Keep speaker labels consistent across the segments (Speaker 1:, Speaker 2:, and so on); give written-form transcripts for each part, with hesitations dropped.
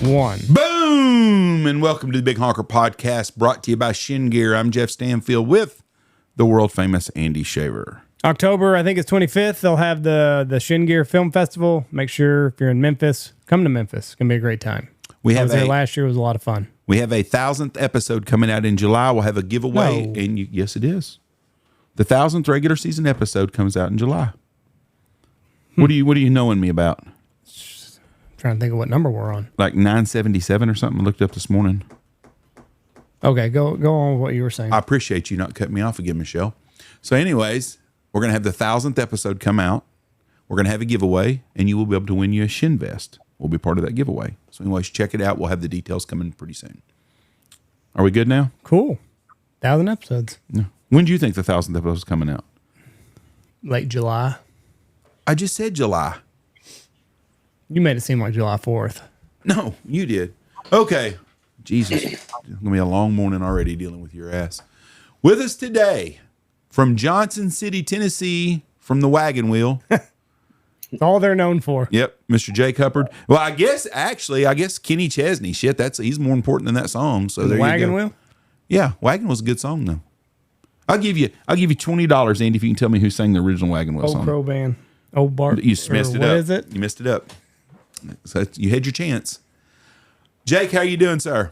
Speaker 1: 1.
Speaker 2: Boom! And welcome to the Big Honker Podcast, brought to you by Shin Gear. I'm Jeff Stanfield with the world famous Andy Shaver.
Speaker 1: October, I think it's 25th. They'll have the Shin Gear Film Festival. Make sure if you're in Memphis, come to Memphis. It's gonna be a great time. I was there last year. It was a lot of fun.
Speaker 2: We have a 1,000th episode coming out in July. We'll have a giveaway,
Speaker 1: No.
Speaker 2: and yes, it is. The 1,000th regular season episode comes out in July. What are you knowing me about?
Speaker 1: Trying to think of what number we're on.
Speaker 2: Like 977 or something. I looked up this morning.
Speaker 1: Okay, go on with what you were saying.
Speaker 2: I appreciate you not cutting me off again, Michelle. So anyways, we're going to have the 1,000th episode come out. We're going to have a giveaway, and you will be able to win you a shin vest. We'll be part of that giveaway. So anyways, check it out. We'll have the details coming pretty soon. Are we good now?
Speaker 1: Cool. 1,000 episodes.
Speaker 2: No. When do you think the 1,000th episode is coming out?
Speaker 1: Late July.
Speaker 2: I just said July.
Speaker 1: You made it seem like July 4th.
Speaker 2: No, you did. Okay. Jesus. It's going to be a long morning already dealing with your ass. With us today from Johnson City, Tennessee, from the wagon wheel.
Speaker 1: It's all they're known for.
Speaker 2: Yep, Mr. Jake Hubbard. Well, I guess Kenny Chesney. Shit, he's more important than that song. So there you go.
Speaker 1: Wagon wheel?
Speaker 2: Yeah, Wagon was a good song though. I'll give you $20, Andy, if you can tell me who sang the original Wagon Wheel song.
Speaker 1: Old Crow Band. Old Bart.
Speaker 2: You messed it up.
Speaker 1: What is it?
Speaker 2: You messed it up. So you had your chance. Jake, how you doing, sir?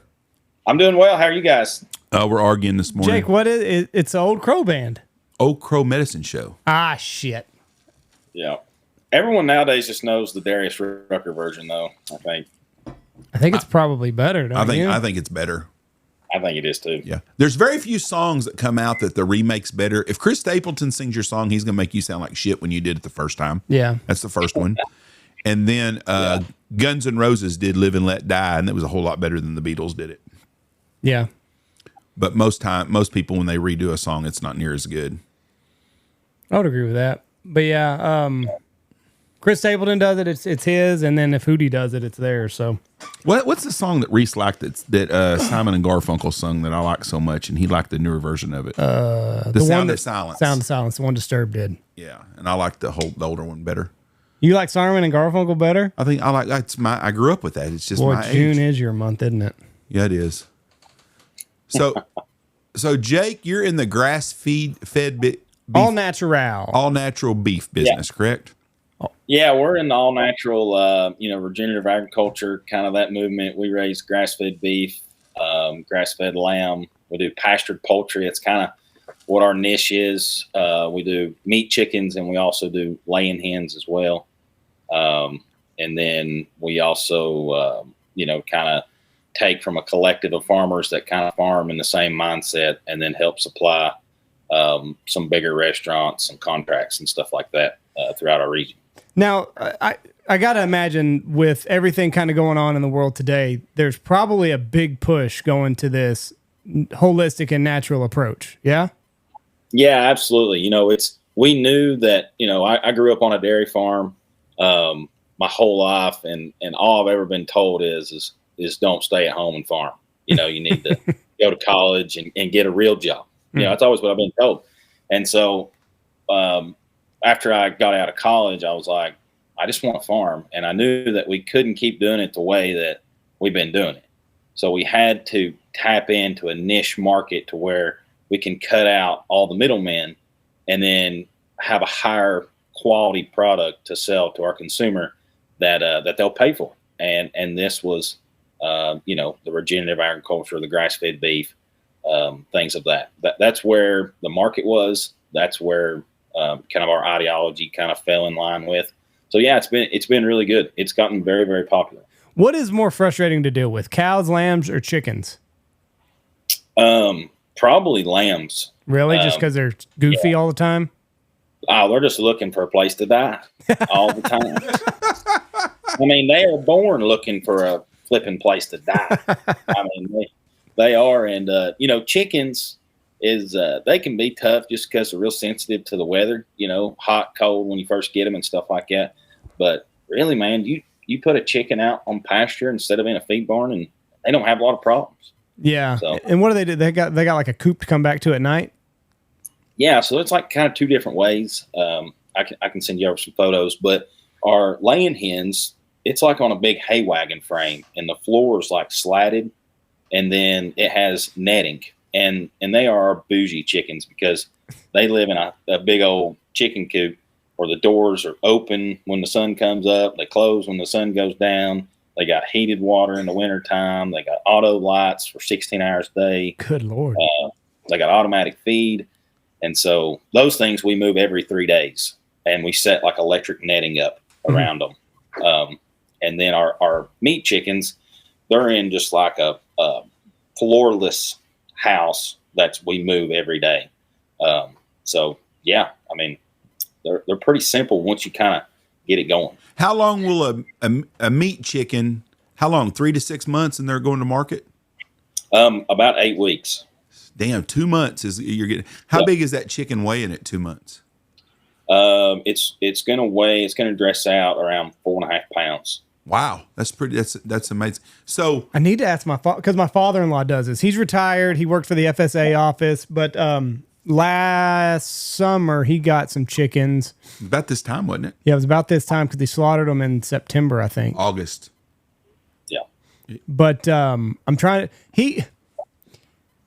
Speaker 3: I'm doing well. How are you guys?
Speaker 2: We're arguing this morning.
Speaker 1: Jake, what is it? It's the Old Crow Band.
Speaker 2: Old Crow Medicine Show.
Speaker 1: Ah, shit.
Speaker 3: Yeah. Everyone nowadays just knows the Darius Rucker version, though.
Speaker 1: I think it's probably better. Don't you?
Speaker 2: I think it's better.
Speaker 3: I think it is too.
Speaker 2: Yeah. There's very few songs that come out that the remake's better. If Chris Stapleton sings your song, he's gonna make you sound like shit when you did it the first time.
Speaker 1: Yeah.
Speaker 2: That's the first one. And then Guns N' Roses did Live and Let Die, and that was a whole lot better than the Beatles did it.
Speaker 1: Yeah.
Speaker 2: But most people, when they redo a song, it's not near as good.
Speaker 1: I would agree with that. But yeah, Chris Stapleton does it. It's his, and then if Hootie does it, it's theirs. So,
Speaker 2: what's the song that Reese liked that Simon and Garfunkel sung that I like so much, and he liked the newer version of it? The Sound of Silence.
Speaker 1: Sound of Silence. The one Disturbed did.
Speaker 2: Yeah, and I like the older one better.
Speaker 1: You like Simon and Garfunkel better?
Speaker 2: I think I grew up with that. It's just my
Speaker 1: June
Speaker 2: age.
Speaker 1: is your month, isn't it?
Speaker 2: Yeah, it is. So Jake, you're in the grass-fed beef,
Speaker 1: all natural
Speaker 2: beef business, correct?
Speaker 3: Yeah, we're in the all natural, regenerative agriculture, kind of that movement. We raise grass-fed beef, grass-fed lamb. We do pastured poultry. It's kind of what our niche is. We do meat chickens, and we also do laying hens as well. And then we also, kind of take from a collective of farmers that kind of farm in the same mindset, and then help supply some bigger restaurants and contracts and stuff like that throughout our region.
Speaker 1: Now, I got to imagine with everything kind of going on in the world today, there's probably a big push going to this holistic and natural approach. Yeah?
Speaker 3: Yeah, absolutely. We knew that, I grew up on a dairy farm my whole life, and all I've ever been told is don't stay at home and farm. You need to go to college and get a real job. That's always what I've been told. And so after I got out of college, I was like, I just want to farm. And I knew that we couldn't keep doing it the way that we've been doing it. So we had to tap into a niche market to where we can cut out all the middlemen and then have a higher quality product to sell to our consumer that they'll pay for. And this was, the regenerative agriculture, the grass-fed beef, things of that. That's where the market was. That's where kind of our ideology kind of fell in line with. So yeah, it's been really good. It's gotten very, very popular.
Speaker 1: What is more frustrating to deal with, cows, lambs, or chickens?
Speaker 3: Probably lambs.
Speaker 1: Really? Just because they're goofy all the time?
Speaker 3: Oh, they're just looking for a place to die all the time. I mean, they are born looking for a flipping place to die. I mean, they are. And, chickens is, they can be tough just because they're real sensitive to the weather, hot, cold when you first get them and stuff like that. But really, man, you put a chicken out on pasture instead of in a feed barn, and they don't have a lot of problems.
Speaker 1: Yeah. So, and what do they do? They got like a coop to come back to at night?
Speaker 3: Yeah. So it's like kind of two different ways. I can send you over some photos, but our laying hens, it's like on a big hay wagon frame, and the floor is like slatted, and then it has netting, and they are bougie chickens because they live in a big old chicken coop where the doors are open when the sun comes up, they close when the sun goes down. They got heated water in the wintertime. They got auto lights for 16 hours a day.
Speaker 1: Good Lord.
Speaker 3: They got automatic feed. And so those things we move every 3 days, and we set like electric netting up around them. And then our meat chickens, they're in just like a floorless house we move every day. So yeah, I mean, they're pretty simple once you kind of get it going.
Speaker 2: How long will a meat chicken, how long, 3 to 6 months, and they're going to market?
Speaker 3: About 8 weeks.
Speaker 2: Damn, 2 months you're getting. How big is that chicken weighing at 2 months?
Speaker 3: It's going to dress out around 4.5 pounds.
Speaker 2: Wow. That's amazing. So
Speaker 1: I need to ask because my father-in-law does this. He's retired. He worked for the FSA office, but last summer he got some chickens.
Speaker 2: About this time, wasn't it?
Speaker 1: Yeah, it was about this time because he slaughtered them in September, I think.
Speaker 2: August.
Speaker 3: Yeah.
Speaker 1: But I'm trying to,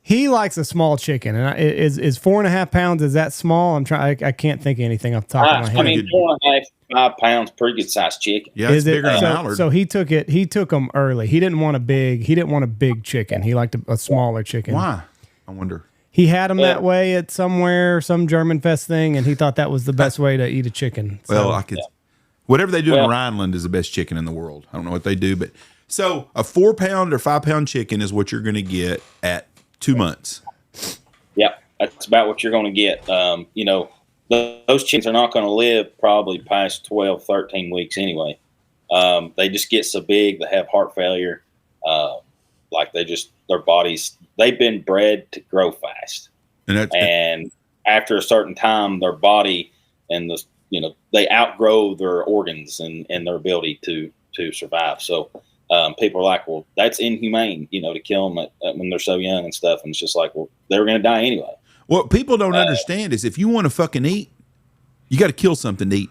Speaker 1: he likes a small chicken, and is 4.5 pounds, is that small? I can't think of anything off the top of my head.
Speaker 3: I mean, 4.5, 5 pounds, pretty good sized chicken.
Speaker 2: Yeah, it's bigger than mallard.
Speaker 1: So he took them early. He didn't want a big chicken. He liked a smaller chicken.
Speaker 2: Why? I wonder.
Speaker 1: He had them that way at some German Fest thing, and he thought that was the best way to eat a chicken. So,
Speaker 2: Well, whatever they do in Rhineland is the best chicken in the world. I don't know what they do, but so a 4 pound or 5 pound chicken is what you're going to get at 2 months.
Speaker 3: Yeah, that's about what you're going to get. Those chickens are not going to live probably past 12, 13 weeks anyway. They just get so big, they have heart failure. Their bodies, they've been bred to grow fast. And after a certain time, their body and they outgrow their organs and their ability to survive. So people are like, well, that's inhumane, to kill them when they're so young and stuff. And it's just like, well, they were going to die anyway.
Speaker 2: What people don't understand is if you want to fucking eat, you got to kill something to eat.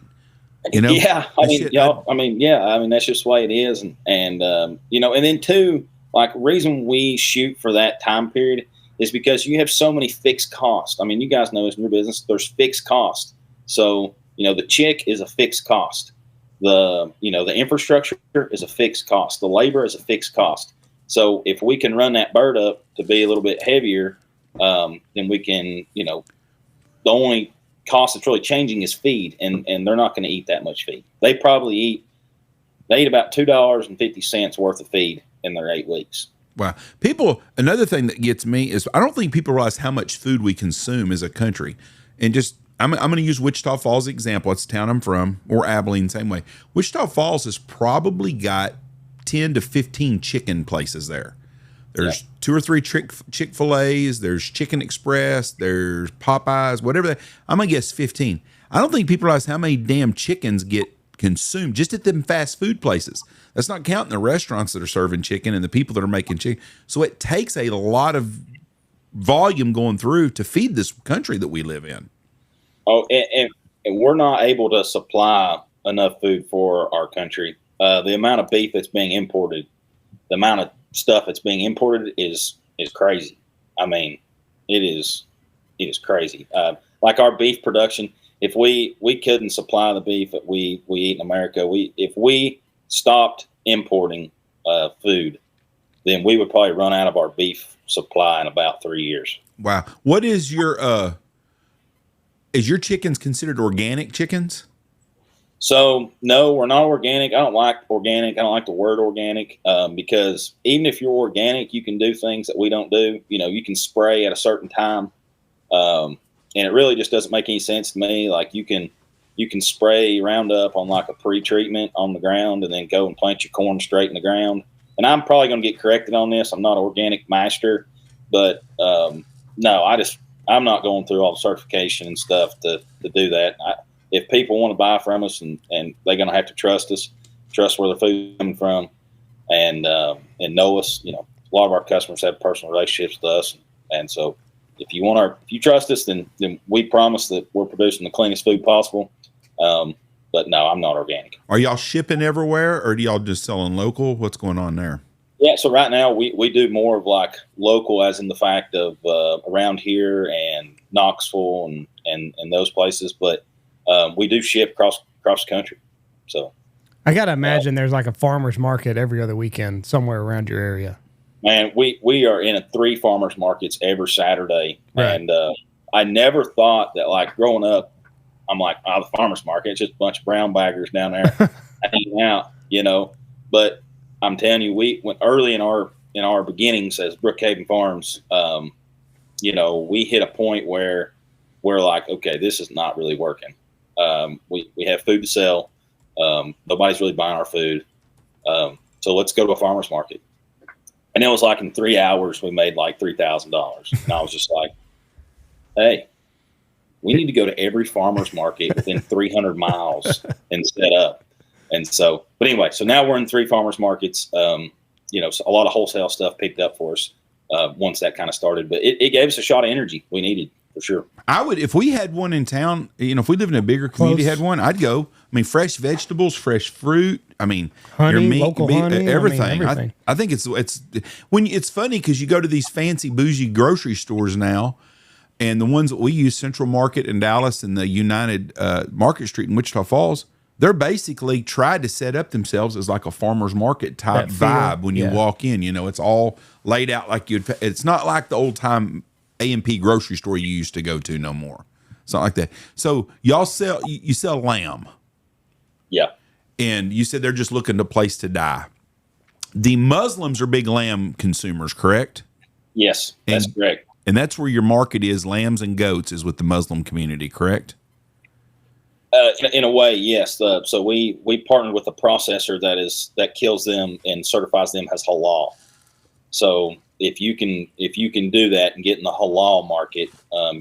Speaker 3: Yeah. That's just the way it is. And then too, like, reason we shoot for that time period is because you have so many fixed costs. I mean, you guys know this in your business, there's fixed costs. So, the chick is a fixed cost. The infrastructure is a fixed cost. The labor is a fixed cost. So if we can run that bird up to be a little bit heavier, then we can, the only cost that's really changing is feed, and they're not going to eat that much feed. They eat about $2.50 worth of feed in their 8 weeks.
Speaker 2: Wow. Another thing that gets me is I don't think people realize how much food we consume as a country. And I'm going to use Wichita Falls as an example. It's the town I'm from, or Abilene, same way. Wichita Falls has probably got 10 to 15 chicken places there. There's 2 or 3 Chick-fil-A's, there's Chicken Express, there's Popeyes, whatever. I'm going to guess 15. I don't think people realize how many damn chickens get consumed just at them fast food places. That's not counting the restaurants that are serving chicken and the people that are making chicken. So it takes a lot of volume going through to feed this country that we live in.
Speaker 3: Oh, and we're not able to supply enough food for our country. The amount of beef that's being imported, the amount of stuff that's being imported is crazy. I mean, it is crazy. Like our beef production, if we couldn't supply the beef that we eat in America, if we stopped importing food, then we would probably run out of our beef supply in about 3 years.
Speaker 2: Wow. What is your chickens considered organic chickens?
Speaker 3: So no, we're not organic. I don't like organic. I don't like the word organic because even if you're organic, you can do things that we don't do. You can spray at a certain time. And it really just doesn't make any sense to me. Like you can spray Roundup on like a pre-treatment on the ground and then go and plant your corn straight in the ground. And I'm probably going to get corrected on this. I'm not an organic master, but no, I'm not going through all the certification and stuff to do that. If people want to buy from us and they're going to have to trust us, trust where the food's coming from, and know us. A lot of our customers have personal relationships with us, and so if you trust us, then we promise that we're producing the cleanest food possible. but no, I'm not organic.
Speaker 2: Are y'all shipping everywhere, or do y'all just selling local? What's going on there?
Speaker 3: Yeah, so right now we do more of like local, as in the fact of around here and Knoxville and those places, but we do ship across the country. So
Speaker 1: I gotta imagine there's like a farmer's market every other weekend somewhere around your area.
Speaker 3: man, we are in 3 farmers markets every Saturday,
Speaker 1: Right.
Speaker 3: and I never thought that, like, growing up, I'm like, oh, the farmers market, it's just a bunch of brown baggers down there hanging out, but I'm telling you, we went early in our beginnings as Brookhaven Farms. We hit a point where we're like, okay, this is not really working. We have food to sell. Nobody's really buying our food. So let's go to a farmer's market. And it was like in 3 hours, we made like $3,000. And I was just like, hey, we need to go to every farmer's market within 300 miles and set up. And so, but anyway, so now we're in 3 farmers markets. So a lot of wholesale stuff picked up for us once that kind of started. But it gave us a shot of energy we needed, for sure.
Speaker 2: I would, if we had one in town, if we lived in a bigger community,
Speaker 1: Close.
Speaker 2: had one, I'd go. I mean, fresh vegetables, fresh fruit. I mean,
Speaker 1: Honey,
Speaker 2: your meat,
Speaker 1: local honey,
Speaker 2: everything.
Speaker 1: everything.
Speaker 2: I think it's when it's funny because you go to these fancy bougie grocery stores now, and the ones that we use, Central Market in Dallas and the United Market Street in Wichita Falls, they're basically tried to set up themselves as like a farmer's market type
Speaker 1: That feel,
Speaker 2: vibe when you
Speaker 1: yeah.
Speaker 2: walk in. It's all laid out like it's not like the old time A&P grocery store you used to go to no more. It's not like that. So y'all you sell lamb.
Speaker 3: Yeah.
Speaker 2: And you said they're just looking to place to die. The Muslims are big lamb consumers, correct?
Speaker 3: Yes, that's correct.
Speaker 2: And that's where your market is, lambs and goats, is with the Muslim community, correct?
Speaker 3: In a way, yes. So we partnered with a processor that kills them and certifies them as halal. So if you can do that and get in the halal market,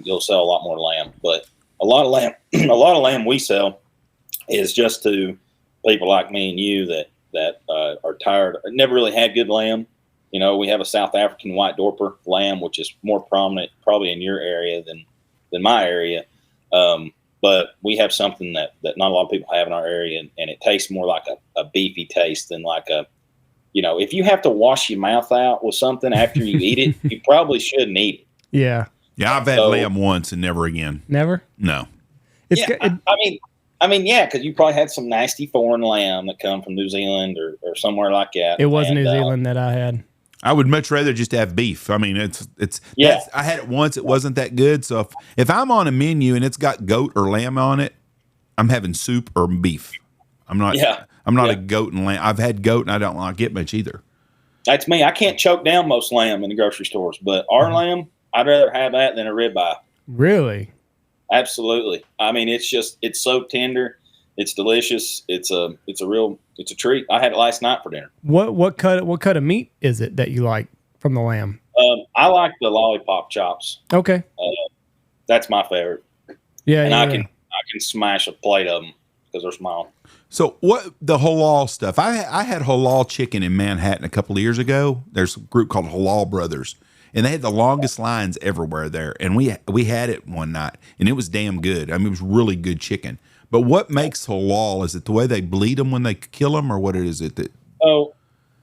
Speaker 3: you'll sell a lot more lamb. But a lot of lamb we sell is just to people like me and you that are tired, never really had good lamb. We have a South African white Dorper lamb, which is more prominent probably in your area than my area. But we have something that not a lot of people have in our area, and it tastes more like a beefy taste than like if you have to wash your mouth out with something after you eat it, you probably shouldn't eat it.
Speaker 1: Yeah.
Speaker 2: Yeah, I've had lamb once and never again.
Speaker 1: Never?
Speaker 2: No.
Speaker 3: I mean, yeah, because you probably had some nasty foreign lamb that come from New Zealand or somewhere like that.
Speaker 1: It was New Zealand that I had.
Speaker 2: I would much rather just have beef. I mean, it's
Speaker 3: yeah.
Speaker 2: I had it once. It wasn't that good. So if I'm on a menu and it's got goat or lamb on it, I'm having soup or beef. I'm not a goat and lamb. I've had goat and I don't like it much either.
Speaker 3: That's me. I can't choke down most lamb in the grocery stores, but our lamb, I'd rather have that than a ribeye.
Speaker 1: Really?
Speaker 3: Absolutely. I mean, it's so tender. It's delicious. It's a treat. I had it last night for dinner.
Speaker 1: What cut of meat is it that you like from the lamb?
Speaker 3: I like the lollipop chops.
Speaker 1: Okay.
Speaker 3: That's my favorite.
Speaker 1: Yeah.
Speaker 3: And
Speaker 1: yeah,
Speaker 3: I can smash a plate of them because they're small.
Speaker 2: So what the halal stuff? I had halal chicken in Manhattan a couple of years ago. There's a group called Halal Brothers, and they had the longest lines everywhere there. And we had it one night, and it was damn good. I mean, it was really good chicken. But what makes halal? Is it the way they bleed them when they kill them, or what is it that?
Speaker 3: Oh,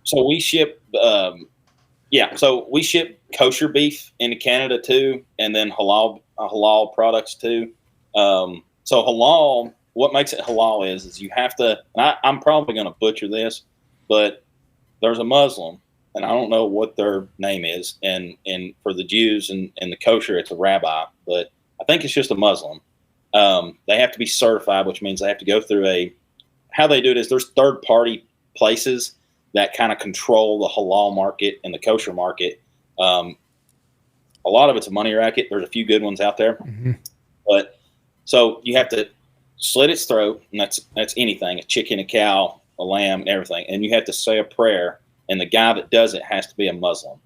Speaker 3: so we ship. So we ship kosher beef into Canada too, and then halal products too. So halal, what makes it halal is you have to. And I'm probably going to butcher this, but there's a Muslim, and I don't know what their name is, and for the Jews and the kosher, it's a rabbi, but I think it's just a Muslim. They have to be certified, which means they have to go through how they do it is there's third party places that kind of control the halal market and the kosher market. A lot of it's a money racket. There's a few good ones out there, but so you have to slit its throat, and that's anything, a chicken, a cow, a lamb, and everything. And you have to say a prayer, and the guy that does it has to be a Muslim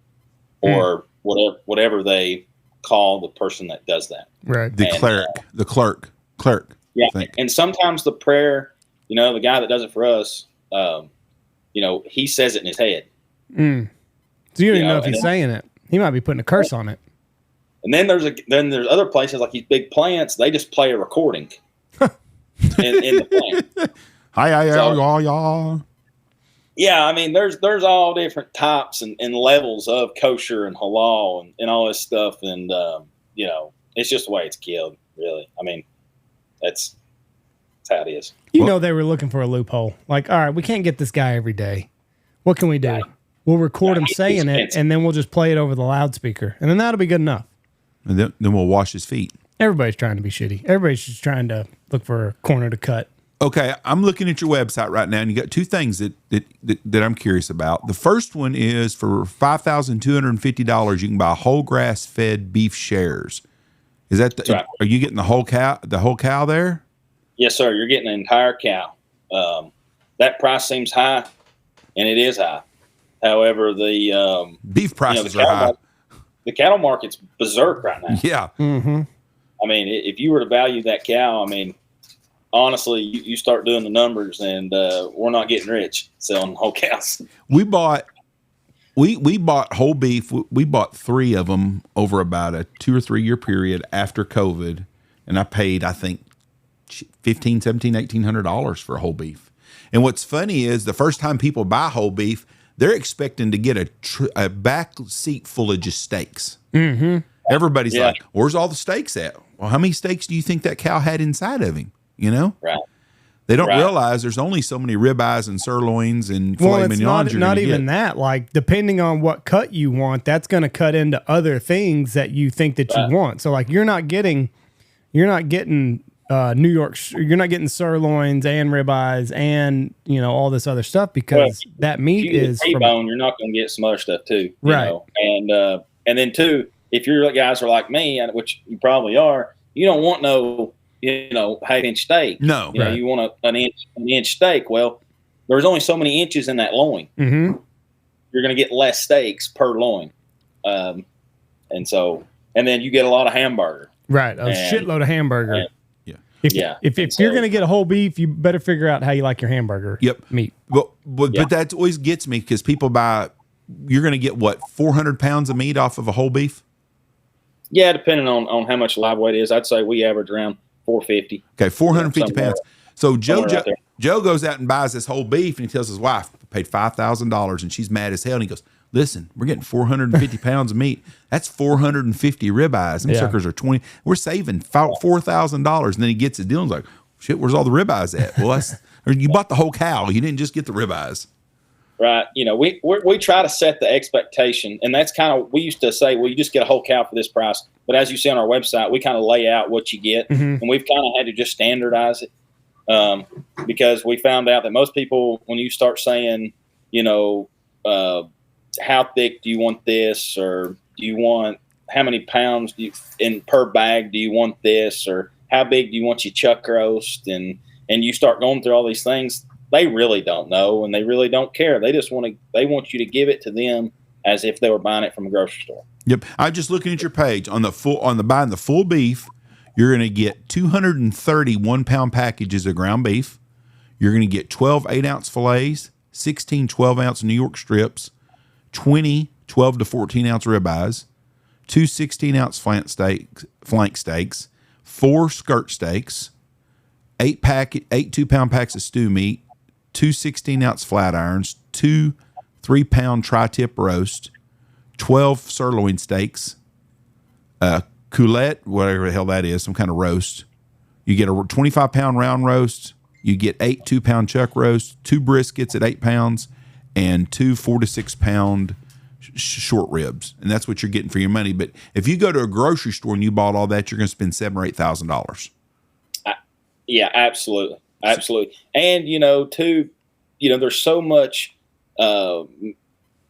Speaker 3: or whatever they call the person that does that.
Speaker 2: Right. The clerk.
Speaker 3: Yeah. And sometimes the prayer, the guy that does it for us, he says it in his head.
Speaker 1: So you don't even know if he's saying it. He might be putting a curse on it.
Speaker 3: And then there's other places like these big plants, they just play a recording. in the plant. Yeah, I mean, there's all different types and levels of kosher and halal and all this stuff, and it's just the way it's killed, really. I mean, that's how it is.
Speaker 1: They were looking for a loophole. Like, all right, we can't get this guy every day. What can we do? Right. We'll record him saying it, and then we'll just play it over the loudspeaker, and then that'll be good enough.
Speaker 2: And then we'll wash his feet.
Speaker 1: Everybody's trying to be shitty. Everybody's just trying to look for a corner to cut.
Speaker 2: Okay, I'm looking at your website right now, and you got two things that I'm curious about. The first one is for $5,250, you can buy whole grass-fed beef shares. Is that right. Are you getting the whole cow? The whole cow there?
Speaker 3: Yes, sir. You're getting an entire cow. That price seems high, and it is high. However, the
Speaker 2: beef prices are high.
Speaker 3: The cattle market's berserk right now.
Speaker 2: Yeah.
Speaker 1: Mm-hmm.
Speaker 3: I mean, if you were to value that cow, I mean, honestly, you start doing the numbers, and we're not getting rich selling whole cows.
Speaker 2: We bought whole beef. We bought 3 of them over about a 2 or 3 year period after COVID, and I paid, I think, $1,500, $1,700, $1,800 for whole beef. And what's funny is the first time people buy whole beef, they're expecting to get a back seat full of just steaks.
Speaker 1: Mm-hmm.
Speaker 2: Everybody's like, "Where's all the steaks at?" Well, how many steaks do you think that cow had inside of him?
Speaker 3: Right.
Speaker 2: They don't realize there's only so many ribeyes and sirloins and filet mignons.
Speaker 1: Not even that. Like, depending on what cut you want, that's going to cut into other things that you think that you want. So, like, you're not getting New York. You're not getting sirloins and ribeyes and all this other stuff because that meat is
Speaker 3: T-bone. You're not going to get some other stuff too,
Speaker 1: right?
Speaker 3: And then too, if your guys are like me, which you probably are, you don't want no half-inch steak.
Speaker 2: No,
Speaker 3: you want an inch steak. Well, there's only so many inches in that loin.
Speaker 1: Mm-hmm.
Speaker 3: You're going to get less steaks per loin, and then you get a lot of hamburger.
Speaker 1: Right, shitload of hamburger. If you're going to get a whole beef, you better figure out how you like your hamburger meat.
Speaker 2: But that always gets me because people buy. You're going to get 400 pounds of meat off of a whole beef.
Speaker 3: Yeah, depending on how much live weight is, I'd say we average around 450.
Speaker 2: Okay, 450 pounds. So Joe goes out and buys this whole beef, and he tells his wife, I paid $5,000, and she's mad as hell. And he goes, "Listen, we're getting 450 pounds of meat. That's 450 ribeyes. Them suckers are 20. We're saving $4,000." And then he gets his deal and he's like, "Shit, where's all the ribeyes at?" Well, you bought the whole cow. You didn't just get the ribeyes.
Speaker 3: Right. We try to set the expectation, and that's kind of, we used to say, well, you just get a whole cow for this price. But as you see on our website, we kind of lay out what you get, and we've kind of had to just standardize it because we found out that most people, when you start saying, how thick do you want this, or do you want, how many pounds per bag do you want this, or how big do you want your chuck roast, and you start going through all these things, they really don't know, and they really don't care. They just want you to give it to them as if they were buying it from a grocery store.
Speaker 2: Yep. I'm just looking at your page on the buying the full beef. You're going to get 230 1-pound packages of ground beef. You're going to get 12 8-ounce fillets, 16 12-ounce New York strips, 20 12 to 14-ounce ribeyes, 2 16-ounce flank steaks, 4 skirt steaks, 8 2-pound packs of stew meat, 2 16-ounce flat irons, 2 3-pound tri-tip roast, 12 sirloin steaks, coulette, whatever the hell that is, some kind of roast. You get a 25-pound round roast. You get 8 2-pound chuck roast, 2 briskets at 8 pounds, and 2 4 to 6 pound short ribs. And that's what you're getting for your money. But if you go to a grocery store and you bought all that, you're going to spend $7,000 or $8,000.
Speaker 3: Yeah, absolutely. Absolutely. And, there's so much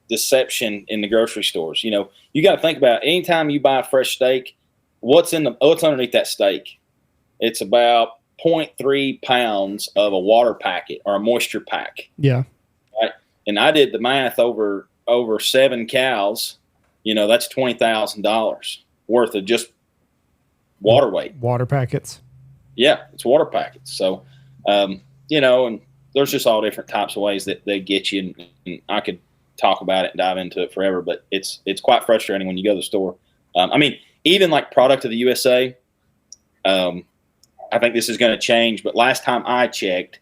Speaker 3: deception in the grocery stores. You got to think about, anytime you buy a fresh steak, what's underneath that steak? It's about 0.3 pounds of a water packet or a moisture pack.
Speaker 1: Yeah.
Speaker 3: Right. And I did the math over 7 cows, that's $20,000 worth of just water weight.
Speaker 1: Water packets.
Speaker 3: Yeah, it's water packets. So, and there's just all different types of ways that they get you. And I could talk about it and dive into it forever, but it's quite frustrating when you go to the store. Even like Product of the USA, I think this is going to change. But last time I checked,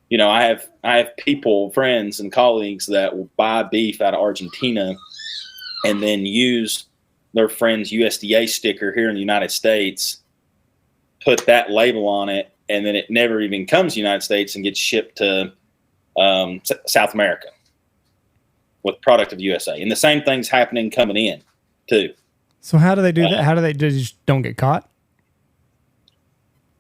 Speaker 3: you know, I have people, friends, and colleagues that will buy beef out of Argentina and then use their friend's USDA sticker here in the United States, put that label on it, and then it never even comes to the United States and gets shipped to South America with product of USA. And the same thing's happening coming in too.
Speaker 1: So how do they do that? How do they just don't get caught?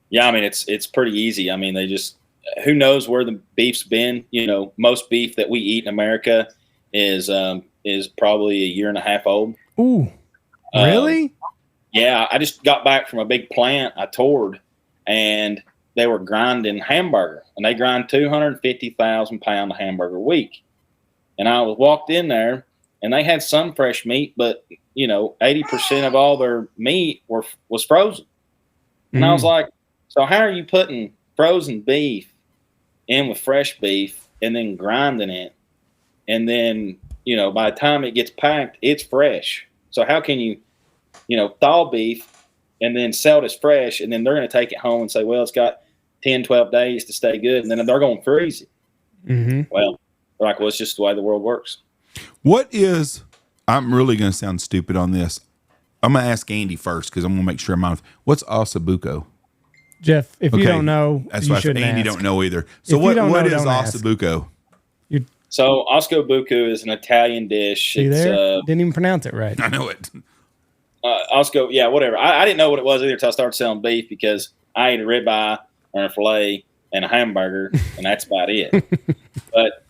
Speaker 3: Yeah, I mean, it's pretty easy. I mean, they just, who knows where the beef's been. You know, most beef that we eat in America is probably a year and a half old.
Speaker 1: Ooh, really?
Speaker 3: Yeah, I just got back from a big plant I toured, and they were grinding hamburger, and they grind 250,000 pound of hamburger a week. And I walked in there, and they had some fresh meat, but you know, 80% of all their meat was frozen. And I was like, so how are you putting frozen beef in with fresh beef and then grinding it, and then, you know, by the time it gets packed, it's fresh. So how can you, you know, thaw beef and then sell it as fresh, and then they're going to take it home and say, well, it's got 10, 12 days to stay good, and then they're going to freeze it. Well, they're like, well, it's just the way the world works.
Speaker 2: I'm really going to sound stupid on this. I'm going to ask Andy first because I'm going to make sure I'm on. What's ossobuco?
Speaker 1: Jeff, if you don't know,
Speaker 2: that's
Speaker 1: you
Speaker 2: why
Speaker 1: shouldn't
Speaker 2: Andy
Speaker 1: ask.
Speaker 2: don't know either. So what is ossobuco?
Speaker 3: So ossobuco is an Italian dish.
Speaker 1: See there? Didn't even pronounce it right.
Speaker 2: I know it.
Speaker 3: Osco, yeah, whatever. I didn't know what it was either until I started selling beef, because I ate a ribeye and a filet and a hamburger, and that's about it. But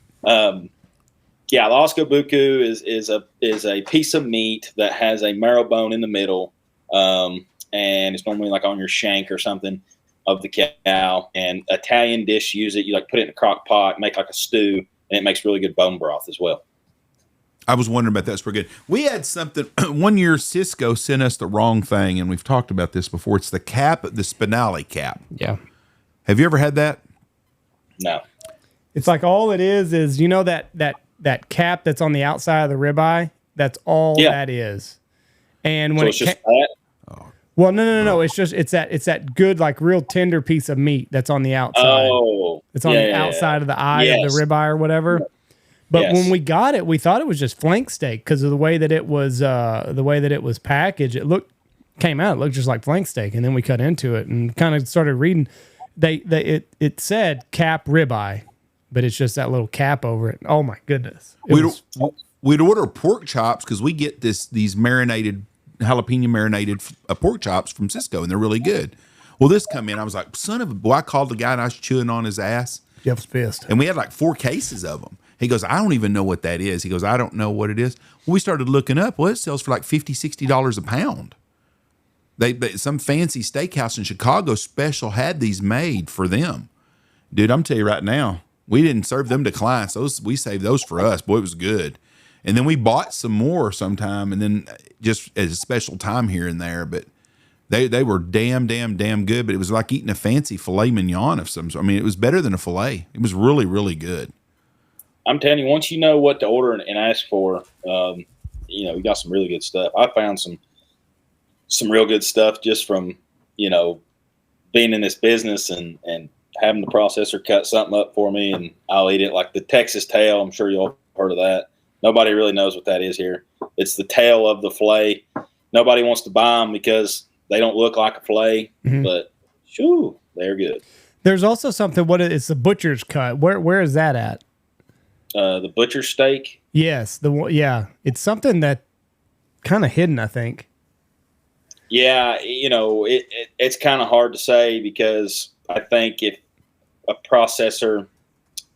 Speaker 3: yeah, the oscobuco is a piece of meat that has a marrow bone in the middle, and it's normally like on your shank or something of the cow. And Italian dish use it. You like put it in a crock pot, make like a stew, and it makes really good bone broth as well.
Speaker 2: I was wondering about that. That's pretty good. We had something one year. Cisco sent us the wrong thing, and we've talked about this before. It's the cap, the spinale cap.
Speaker 1: Yeah.
Speaker 2: Have you ever had that?
Speaker 3: No.
Speaker 1: It's like all it is you know that cap that's on the outside of the ribeye. That's all that is. And when
Speaker 3: so it's just that?
Speaker 1: Well, no. It's that good, like real tender piece of meat that's on the outside.
Speaker 3: Oh,
Speaker 1: it's on the outside of the eye of the ribeye or whatever. But when we got it, we thought it was just flank steak because of the way that it was packaged. It looked just like flank steak, and then we cut into it and kind of started reading. It said cap ribeye, but it's just that little cap over it. Oh my goodness!
Speaker 2: We'd order pork chops because we get these marinated jalapeno marinated pork chops from Cisco, and they're really good. Well, this come in, I was like, son of a boy! I called the guy and I was chewing on his ass.
Speaker 1: Jeff's pissed,
Speaker 2: and we had like 4 cases of them. He goes, I don't even know what that is. He goes, I don't know what it is. Well, we started looking up. Well, it sells for like $50, $60 a pound. They some fancy steakhouse in Chicago special had these made for them. Dude, I'm telling you right now, we didn't serve them to clients. We saved those for us. Boy, it was good. And then we bought some more sometime, and then just as a special time here and there. But they were damn good. But it was like eating a fancy filet mignon of some sort. I mean, it was better than a filet. It was really, really good.
Speaker 3: I'm telling you, once you know what to order and ask for, you know, you got some really good stuff. I found some real good stuff just from, you know, being in this business and having the processor cut something up for me, and I'll eat it. Like the Texas tail, I'm sure you'll have heard of that. Nobody really knows what that is here. It's the tail of the filet. Nobody wants to buy them because they don't look like a filet, but shoo, they're good.
Speaker 1: There's also something. It's the butcher's cut. Where is that at?
Speaker 3: The butcher steak.
Speaker 1: Yes, it's something that kind of hidden, I think.
Speaker 3: Yeah, you know, it's kind of hard to say because I think if a processor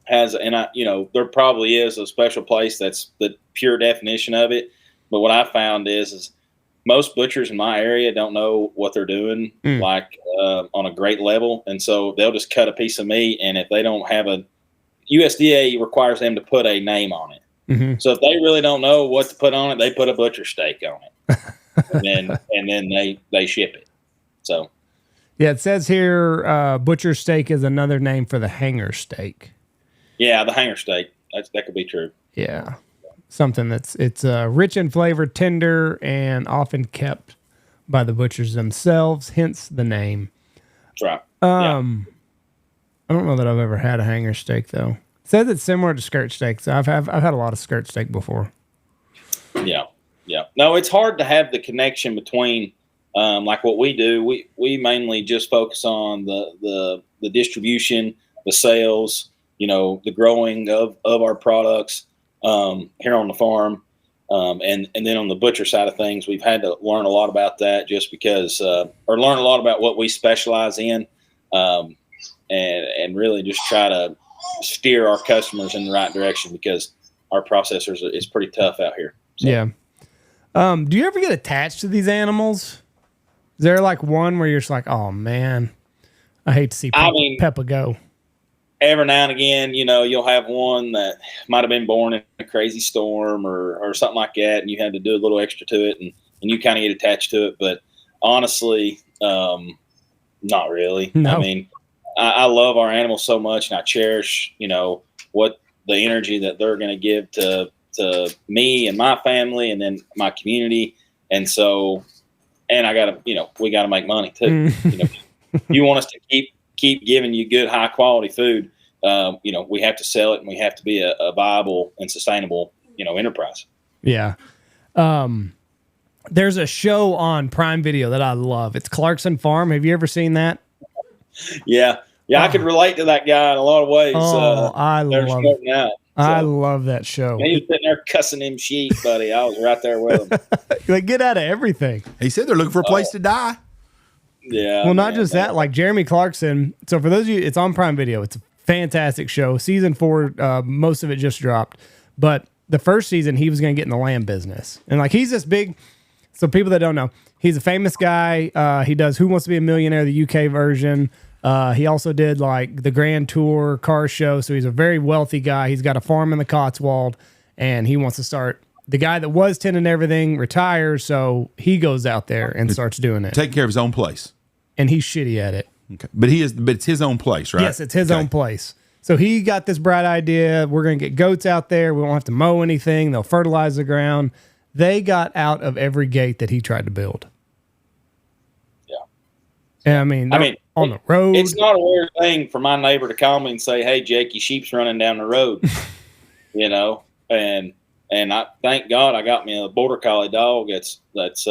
Speaker 3: has, you know, there probably is a special place that's the pure definition of it. But what I found is most butchers in my area don't know what they're doing, like on a great level, and so they'll just cut a piece of meat, and if they don't have USDA requires them to put a name on it. So if they really don't know what to put on it, they put a butcher steak on it, and then they ship it. So,
Speaker 1: yeah, it says here butcher steak is another name for the hanger steak.
Speaker 3: Yeah, the hanger steak. That could be true.
Speaker 1: Yeah, something it's rich in flavor, tender, and often kept by the butchers themselves. Hence the name.
Speaker 3: That's right.
Speaker 1: I don't know that I've ever had a hanger steak though. It says it's similar to skirt steaks. I've had a lot of skirt steak before.
Speaker 3: Yeah. No, it's hard to have the connection between like what we do. We mainly just focus on the distribution, the sales, the growing of our products here on the farm. And then on the butcher side of things, we've had to learn a lot about that just because, or learn a lot about what we specialize in, and really just try to steer our customers in the right direction because our processors is pretty tough out here. So.
Speaker 1: Yeah. Do you ever get attached to these animals? Is there like one where you're just like, oh man, I hate to see Peppa go?
Speaker 3: Every now and again, you'll have one that might have been born in a crazy storm or something like that, and you had to do a little extra to it, and you kind of get attached to it. But honestly, not really. No. I mean, I love our animals so much, and I cherish, what the energy that they're going to give to me and my family and then my community. And so, and I got to, we got to make money too. You want us to keep giving you good, high quality food. We have to sell it and we have to be a viable and sustainable, enterprise.
Speaker 1: Yeah. There's a show on Prime Video that I love. It's Clarkson Farm. Have you ever seen that?
Speaker 3: Yeah. I could relate to that guy in a lot of ways.
Speaker 1: I love it.
Speaker 3: Out. So,
Speaker 1: I love that show.
Speaker 3: He was sitting there cussing them sheep, buddy. I was right there with him.
Speaker 1: Like, get out of everything.
Speaker 2: He said they're looking for a place to die.
Speaker 3: Yeah.
Speaker 1: Well, not just that. Like Jeremy Clarkson. So for those of you, it's on Prime Video. It's a fantastic show. Season 4, most of it just dropped. But the first season, he was going to get in the lamb business. And like, he's this big. So people that don't know, he's a famous guy. He does Who Wants to Be a Millionaire, the UK version. He also did like the Grand Tour car show. So he's a very wealthy guy. He's got a farm in the Cotswold and he wants to start. The guy that was tending everything retires. So he goes out there and starts doing it.
Speaker 2: Taking care of his own place.
Speaker 1: And he's shitty at it.
Speaker 2: Okay. But it's his own place, right?
Speaker 1: Yes, it's his own place. So he got this bright idea. We're going to get goats out there. We won't have to mow anything. They'll fertilize the ground. They got out of every gate that he tried to build. Yeah. And I mean, on the road.
Speaker 3: It's not a weird thing for my neighbor to call me and say, "Hey, Jake, your sheep's running down the road." And I thank God I got me a border collie dog that's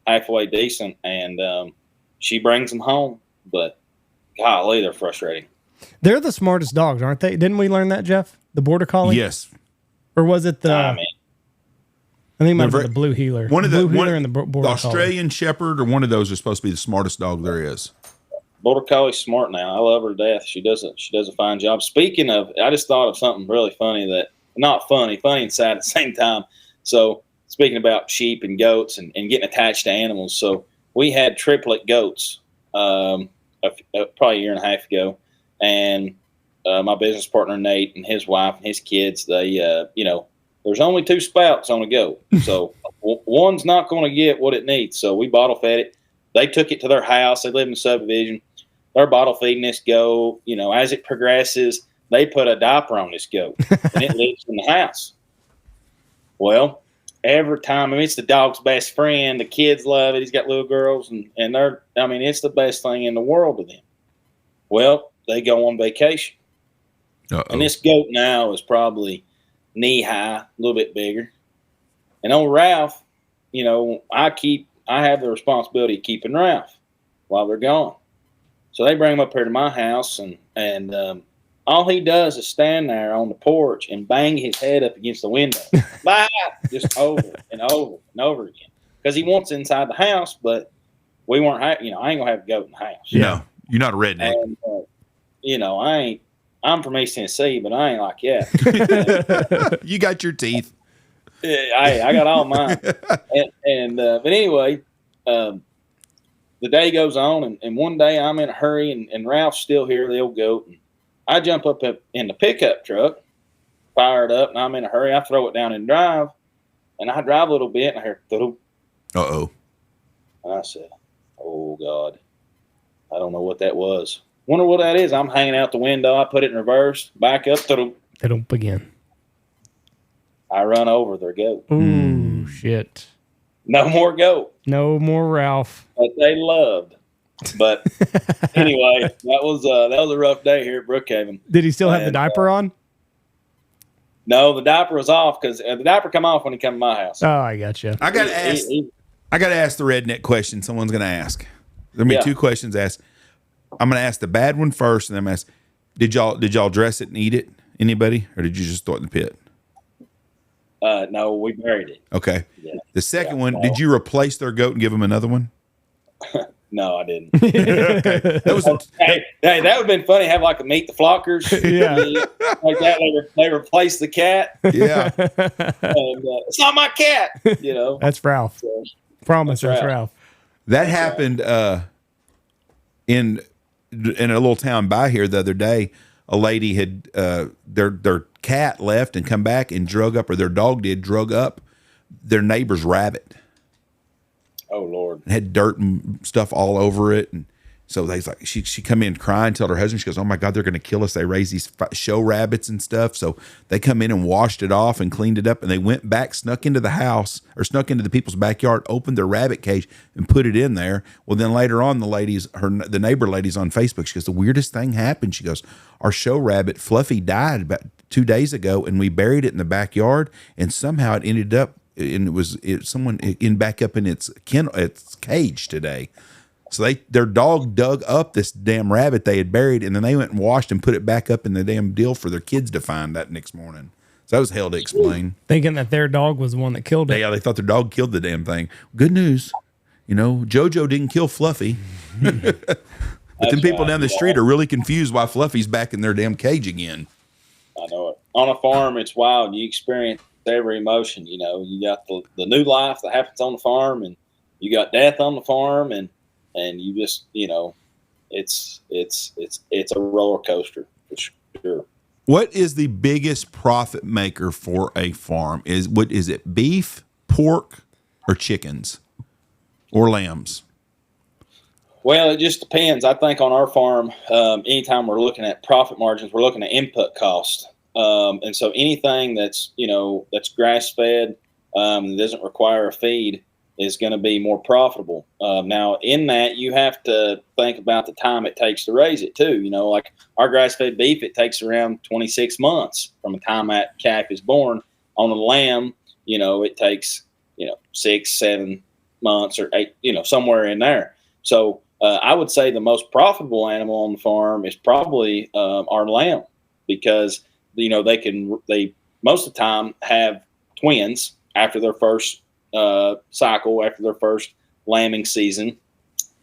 Speaker 3: halfway decent, and she brings them home. But golly, they're frustrating.
Speaker 1: They're the smartest dogs, aren't they? Didn't we learn that, Jeff? The border collie?
Speaker 2: Yes.
Speaker 1: Or was it the? I think it might have been the blue healer.
Speaker 2: One of the
Speaker 1: and the border
Speaker 2: Australian Shepherd, or one of those are supposed to be the smartest dog there is.
Speaker 3: Border Collie's smart now. I love her to death. She does a fine job. Speaking of, I just thought of something really funny not funny and sad at the same time. So speaking about sheep and goats and getting attached to animals. So we had triplet goats probably a year and a half ago. And my business partner, Nate, and his wife and his kids, they, there's only 2 spouts on a goat. So one's not going to get what it needs. So we bottle fed it. They took it to their house. They live in the subdivision. They're bottle feeding this goat. As it progresses, they put a diaper on this goat, and it lives in the house. Well, every time, it's the dog's best friend. The kids love it. He's got little girls, and it's the best thing in the world to them. Well, they go on vacation.
Speaker 2: Uh-oh.
Speaker 3: And this goat now is probably knee high, a little bit bigger. And old Ralph, I have the responsibility of keeping Ralph while they're gone. So they bring him up here to my house, and all he does is stand there on the porch and bang his head up against the window. Bye! Just over and over and over again. Because he wants inside the house, but we weren't, I ain't going to have a goat in the house.
Speaker 2: Yeah, you're not a redneck.
Speaker 3: And, I'm from East Tennessee, but I ain't like that.
Speaker 2: You got your teeth.
Speaker 3: I got all mine. But anyway, the day goes on, and one day I'm in a hurry, and Ralph's still here, the old goat. And I jump up in the pickup truck, fire it up, and I'm in a hurry. I throw it down and drive, and I drive a little bit, and I hear,
Speaker 2: uh-oh.
Speaker 3: And I said, oh, God, I don't know what that was. Wonder what that is. I'm hanging out the window. I put it in reverse, back up,
Speaker 1: again.
Speaker 3: I run over their goat.
Speaker 1: Ooh, shit.
Speaker 3: No more goat.
Speaker 1: No more Ralph.
Speaker 3: But they loved But anyway, that was a rough day here at Brookhaven.
Speaker 1: Did he still have the diaper on?
Speaker 3: No, the diaper was off because the diaper come off when he come to my house.
Speaker 1: Oh, I gotcha.
Speaker 2: I got to ask the redneck question someone's going to ask. There'll be two questions asked. I'm going to ask the bad one first, and then I'm going to ask, did y'all dress it and eat it? Anybody? Or did you just throw it in the pit?
Speaker 3: No, we buried it.
Speaker 2: Okay. Yeah. The second one, did you replace their goat and give them another one?
Speaker 3: No, I didn't.
Speaker 2: Okay. That was
Speaker 3: hey, that would have been funny. Have like a meet the flockers.
Speaker 1: Yeah.
Speaker 3: Like that. They replaced the cat.
Speaker 2: Yeah.
Speaker 3: And, it's not my cat. You know.
Speaker 1: That's Ralph.
Speaker 3: So,
Speaker 1: Promise, that's Ralph.
Speaker 2: That happened in a little town by here the other day. A lady had their cat left and come back and drug up up their neighbor's rabbit.
Speaker 3: Oh Lord!
Speaker 2: It had dirt and stuff all over it, and so they like she come in crying, told her husband, she goes, "Oh my God, they're going to kill us." They raise these show rabbits and stuff, so they come in and washed it off and cleaned it up, and they went back, snuck into the house or snuck into the people's backyard, opened their rabbit cage and put it in there. Well, then later on, the neighbor ladies on Facebook, she goes, "The weirdest thing happened." She goes, "Our show rabbit Fluffy died about 2 days ago, and we buried it in the backyard, and somehow it ended up." And someone back up in its cage today. So their dog dug up this damn rabbit they had buried, and then they went and washed and put it back up in the damn deal for their kids to find that next morning. So that was hell to explain.
Speaker 1: Thinking that their dog was the one that killed it.
Speaker 2: Yeah, they thought their dog killed the damn thing. Good news, JoJo didn't kill Fluffy. But then people down the street are really confused why Fluffy's back in their damn cage again.
Speaker 3: I know it. On a farm, it's wild. You experience every emotion. You got the new life that happens on the farm, and you got death on the farm, and you just it's a roller coaster for sure.
Speaker 2: What is the biggest profit maker for a farm? Is it beef, pork, or chickens, or lambs?
Speaker 3: Well, it just depends. I think on our farm, anytime we're looking at profit margins, we're looking at input cost. And so anything that's grass fed, doesn't require a feed is going to be more profitable. Now in that you have to think about the time it takes to raise it too. Like our grass fed beef, it takes around 26 months from the time that calf is born. On the lamb, it takes, 6-7 months or 8, somewhere in there. So, I would say the most profitable animal on the farm is probably, our lamb, because they most of the time have twins after their first cycle, after their first lambing season,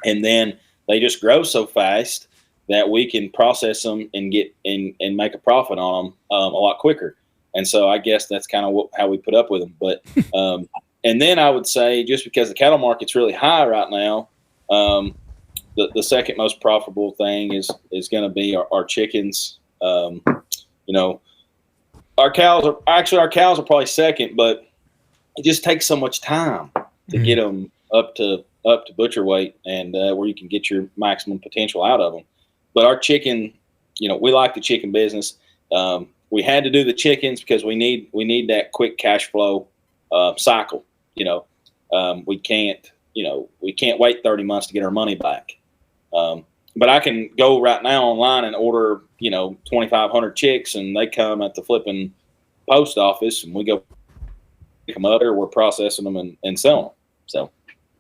Speaker 3: and then they just grow so fast that we can process them and get and make a profit on them a lot quicker. And so I guess that's kind of how we put up with them. But and then I would say, just because the cattle market's really high right now, the second most profitable thing is going to be our chickens. Our cows are probably second, but it just takes so much time to get them up to butcher weight and where you can get your maximum potential out of them. But our chicken, we like the chicken business. We had to do the chickens because we need that quick cash flow cycle. We can't wait 30 months to get our money back. But I can go right now online and order, 2,500 chicks, and they come at the flipping post office, and we go pick them up, or we're processing them and selling them. So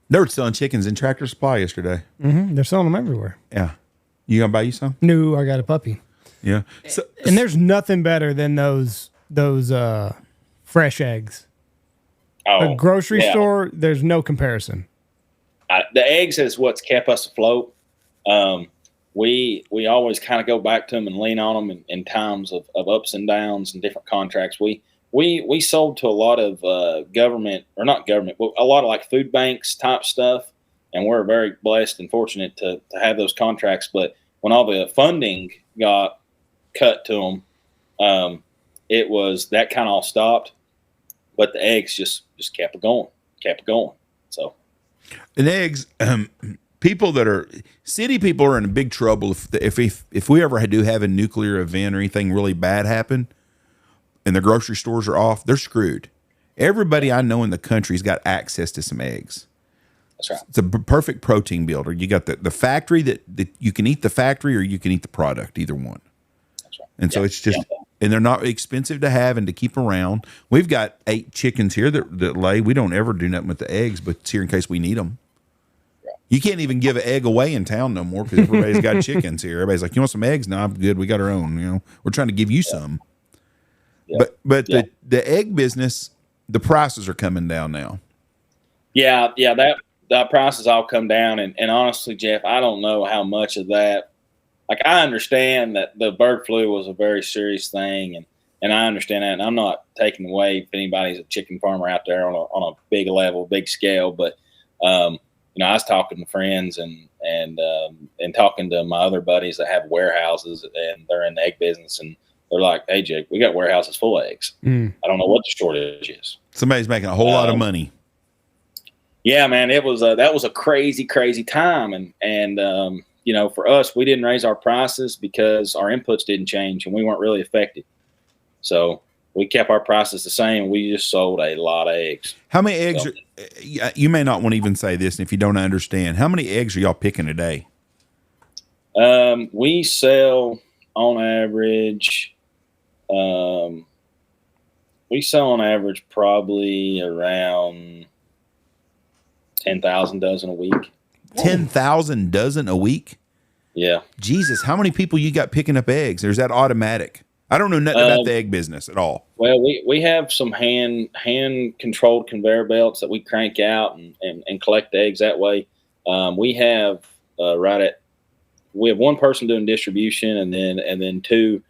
Speaker 2: they were selling chickens in Tractor Supply yesterday.
Speaker 1: Mm-hmm. They're selling them everywhere.
Speaker 2: Yeah. You gonna buy you some?
Speaker 1: No, I got a puppy.
Speaker 2: Yeah.
Speaker 1: And there's nothing better than those fresh eggs.
Speaker 3: Oh,
Speaker 1: a grocery store, there's no comparison.
Speaker 3: The eggs is what's kept us afloat. We always kind of go back to them and lean on them in times of ups and downs and different contracts. We sold to a lot of government, or not government, but a lot of like food banks type stuff, and we're very blessed and fortunate to have those contracts. But when all the funding got cut to them, it was that kind of all stopped. But the eggs just kept going. So,
Speaker 2: and eggs, city people are in big trouble if we ever do have a nuclear event or anything really bad happen, and the grocery stores are off, they're screwed. Everybody I know in the country's got access to some eggs.
Speaker 3: That's right.
Speaker 2: It's a perfect protein builder. You got the factory that you can eat the factory or you can eat the product, either one.
Speaker 3: That's right.
Speaker 2: And so it's just, and they're not expensive to have and to keep around. We've got 8 chickens here that lay. We don't ever do nothing with the eggs, but it's here in case we need them. Right. You can't even give an egg away in town no more because everybody's got chickens here. Everybody's like, you want some eggs? No, I'm good. We got our own. You know, we're trying to give you some. Yeah. But the egg business, the prices are coming down now.
Speaker 3: Yeah, the prices all come down, and honestly, Jeff, I don't know how much of that. Like, I understand that the bird flu was a very serious thing, and I understand that, and I'm not taking away if anybody's a chicken farmer out there on a big level, big scale, but I was talking to friends and talking to my other buddies that have warehouses and they're in the egg business, and they're like, "Hey, Jake, we got warehouses full of eggs. I don't know what the shortage is."
Speaker 2: Somebody's making a whole lot of money.
Speaker 3: Yeah, man, it was that was a crazy time, and for us, we didn't raise our prices because our inputs didn't change and we weren't really affected. So we kept our prices the same. We just sold a lot of eggs.
Speaker 2: How many eggs? You may not want to even say this if you don't understand. How many eggs are y'all picking a day?
Speaker 3: We sell on average. Probably around 10,000 dozen a week.
Speaker 2: 10,000 dozen a week?
Speaker 3: Yeah.
Speaker 2: Jesus, how many people you got picking up eggs? Or is that automatic? I don't know nothing about the egg business at all.
Speaker 3: Well, we have some hand controlled conveyor belts that we crank out and collect the eggs that way. We have one person doing distribution and then two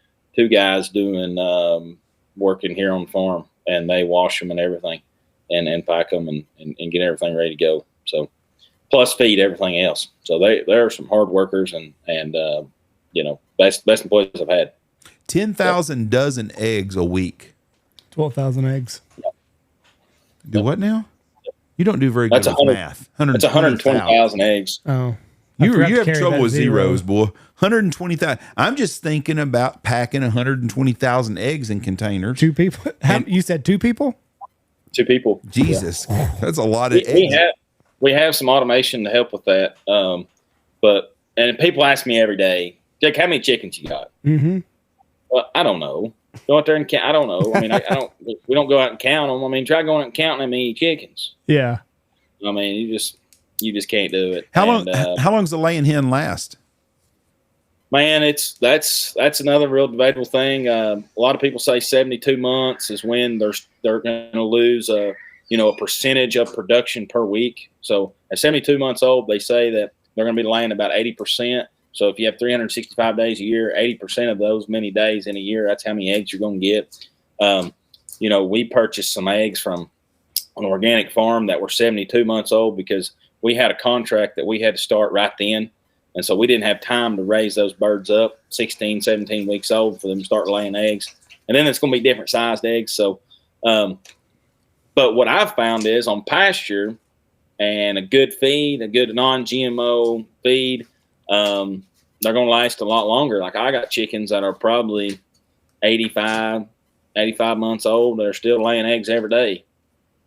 Speaker 3: guys doing working here on the farm, and they wash them and everything and pack them and get everything ready to go. So plus feed everything else. So they're some hard workers and best employees I've had.
Speaker 2: 10,000 dozen eggs a week.
Speaker 1: 12,000 eggs.
Speaker 3: Yep.
Speaker 2: Do what now? You don't do very good with math.
Speaker 3: That's 120,000 eggs.
Speaker 1: Oh.
Speaker 2: You have trouble with zeros, boy. 120,000. I'm just thinking about packing 120,000 eggs in containers.
Speaker 1: 2 people? You said 2 people?
Speaker 3: 2 people.
Speaker 2: Jesus. Yeah. That's a lot of eggs.
Speaker 3: We have some automation to help with that. And people ask me every day, Jake, how many chickens you got?
Speaker 1: Mm-hmm.
Speaker 3: Well, I don't know. Go out there and count. I don't know. I mean, we don't go out and count them. I mean, try going out and counting how many chickens.
Speaker 1: Yeah.
Speaker 3: I mean, you just can't do it.
Speaker 2: How long does the laying hen last?
Speaker 3: Man, that's another real debatable thing. A lot of people say 72 months is when they're going to lose a percentage of production per week. So at 72 months old, they say that they're going to be laying about 80%. So if you have 365 days a year, 80% of those many days in a year, that's how many eggs you're going to get. We purchased some eggs from an organic farm that were 72 months old because we had a contract that we had to start right then. And so we didn't have time to raise those birds up 16, 17 weeks old for them to start laying eggs. And then it's going to be different sized eggs. So, but what I've found is on pasture and a good feed, a good non-GMO feed, they're going to last a lot longer. Like I got chickens that are probably 85 months old. They're still laying eggs every day.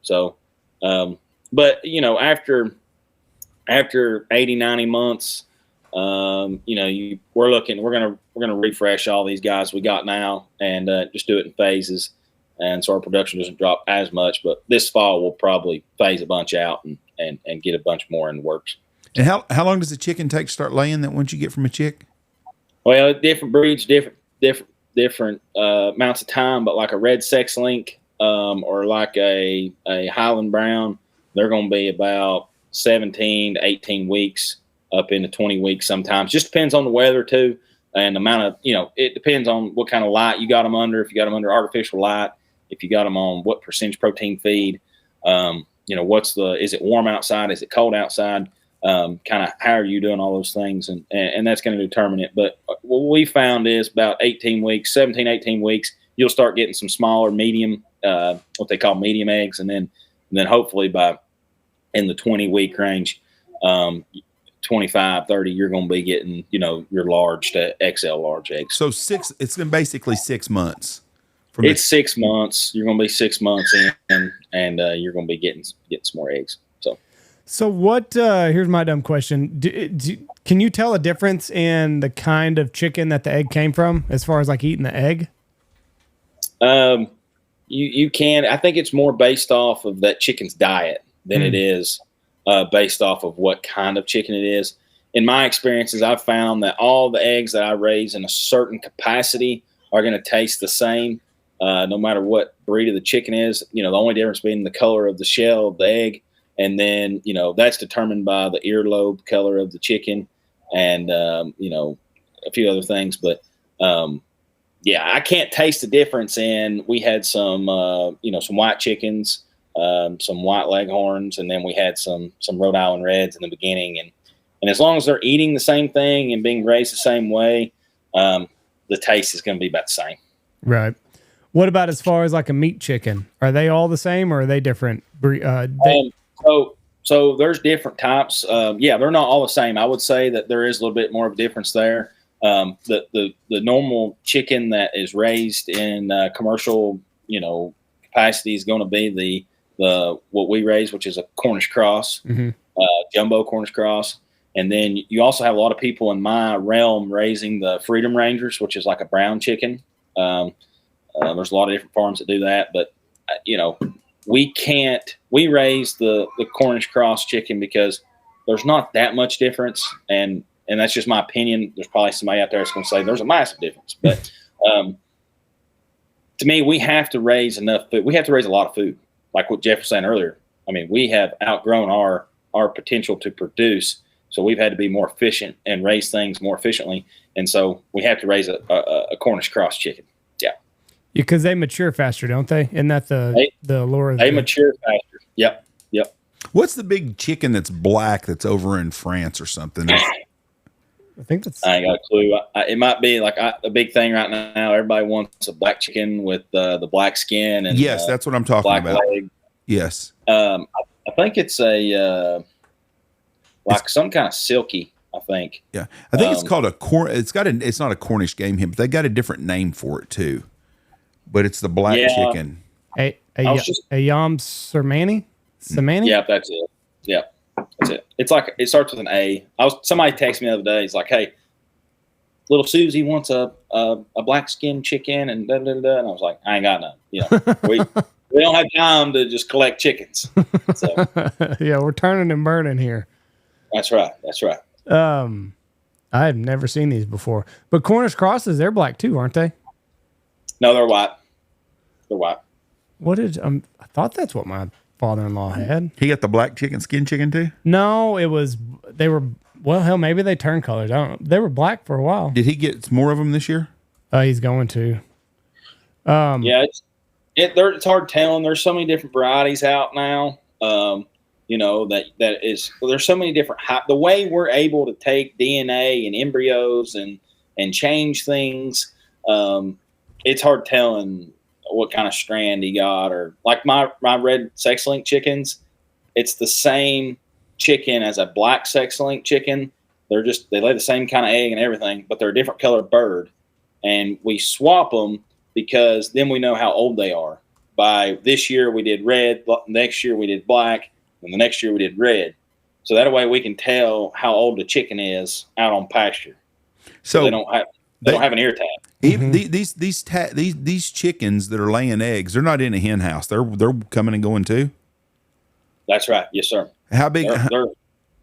Speaker 3: So, but after 80, 90 months, we're going to refresh all these guys we got now and just do it in phases. And so our production doesn't drop as much, but this fall we'll probably phase a bunch out and get a bunch more in the works.
Speaker 2: And how long does a chicken take to start laying that once you get from a chick?
Speaker 3: Well, different breeds, different amounts of time, but like a red sex link or like a Highland Brown, they're going to be about 17 to 18 weeks up into 20 weeks sometimes. Just depends on the weather too and the amount of, it depends on what kind of light you got them under. If you got them under artificial light, if you got them on what percentage protein feed, is it warm outside? Is it cold outside? Kind of how are you doing all those things? And that's going to determine it. But what we found is about 18 weeks, you'll start getting some smaller, medium, what they call medium eggs. And then hopefully in the 20-week range, 25, 30, you're going to be getting, your large to XL large eggs.
Speaker 2: So it's been basically 6 months.
Speaker 3: 6 months. You're going to be 6 months in and you're going to be getting some more eggs.
Speaker 1: So what, here's my dumb question. Can you tell a difference in the kind of chicken that the egg came from as far as like eating the egg?
Speaker 3: You can. I think it's more based off of that chicken's diet than it is based off of what kind of chicken it is. In my experiences, I've found that all the eggs that I raise in a certain capacity are going to taste the same, no matter what breed of the chicken is. The only difference being the color of the shell of the egg. And then, that's determined by the earlobe color of the chicken and, a few other things. But, I can't taste the difference we had some, some white chickens, some white leghorns, and then we had some Rhode Island Reds in the beginning. And as long as they're eating the same thing and being raised the same way, the taste is going to be about the same.
Speaker 1: Right. What about as far as like a meat chicken? Are they all the same or are they different?
Speaker 3: So there's different types. They're not all the same. I would say that there is a little bit more of a difference there. The normal chicken that is raised in commercial, capacity is going to be the what we raise, which is a Cornish cross, jumbo Cornish cross. And then you also have a lot of people in my realm raising the Freedom Rangers, which is like a brown chicken. There's a lot of different farms that do that, but we raise the Cornish cross chicken because there's not that much difference. And that's just my opinion. There's probably somebody out there that's going to say there's a massive difference, but to me, we have to raise enough food. We have to raise a lot of food. Like what Jeff was saying earlier. I mean, we have outgrown our potential to produce. So we've had to be more efficient and raise things more efficiently. And so we have to raise a Cornish cross chicken. Yeah.
Speaker 1: Because they mature faster, don't they? Isn't that the lure?
Speaker 3: They mature faster. Yep.
Speaker 2: What's the big chicken that's black that's over in France or something?
Speaker 1: I think that's...
Speaker 3: I ain't got a clue. It might be like a big thing right now. Everybody wants a black chicken with the black skin. And
Speaker 2: yes, that's what I'm talking about. Leg. Yes.
Speaker 3: I think it's some kind of silky, I think.
Speaker 2: Yeah. I think it's called it's not a Cornish game hen, but they got a different name for it too. But it's the black chicken.
Speaker 1: A Yam Sermani? Samani?
Speaker 3: Yeah, that's it. Yeah. That's it. It's like it starts with an A. Somebody texted me the other day. He's like, "Hey, little Susie wants a black skin chicken," and da, da, da. And I was like, "I ain't got none. We don't have time to just collect chickens." So.
Speaker 1: Yeah, we're turning and burning here.
Speaker 3: That's right.
Speaker 1: I have never seen these before, but Cornish crosses, they're black too, aren't they?
Speaker 3: No, they're white. They're white.
Speaker 1: What did I thought that's what my father-in-law had.
Speaker 2: He got the black skin chicken too?
Speaker 1: No, they were, well, hell, maybe they turned colors. I don't know. They were black for a while.
Speaker 2: Did he get more of them this year?
Speaker 1: He's going to.
Speaker 3: It's hard telling. There's so many different varieties out now. There's so many different, the way we're able to take DNA and embryos and change things. It's hard telling what kind of strand he got, or like my red sex link chickens. It's the same chicken as a black sex link chicken. They lay the same kind of egg and everything, but they're a different color bird. And we swap them because then we know how old they are. By this year we did red, next year we did black, and the next year we did red. So that way we can tell how old the chicken is out on pasture. So they don't have an ear tag.
Speaker 2: Even these chickens that are laying eggs, they're not in a hen house. They're coming and going too.
Speaker 3: That's right. Yes, sir.
Speaker 2: How big?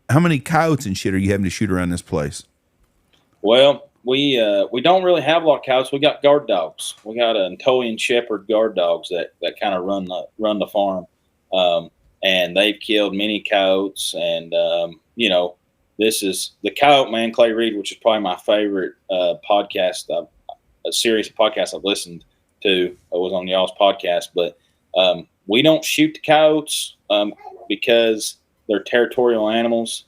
Speaker 2: How many coyotes and shit are you having to shoot around this place?
Speaker 3: Well, we don't really have a lot of coyotes. We got guard dogs. We got an Anatolian Shepherd guard dogs that kind of run the farm, and they've killed many coyotes. And this is the Coyote Man, Clay Reed, which is probably my favorite podcast. A series of podcasts I've listened to. I was on y'all's podcast, but we don't shoot the coyotes because they're territorial animals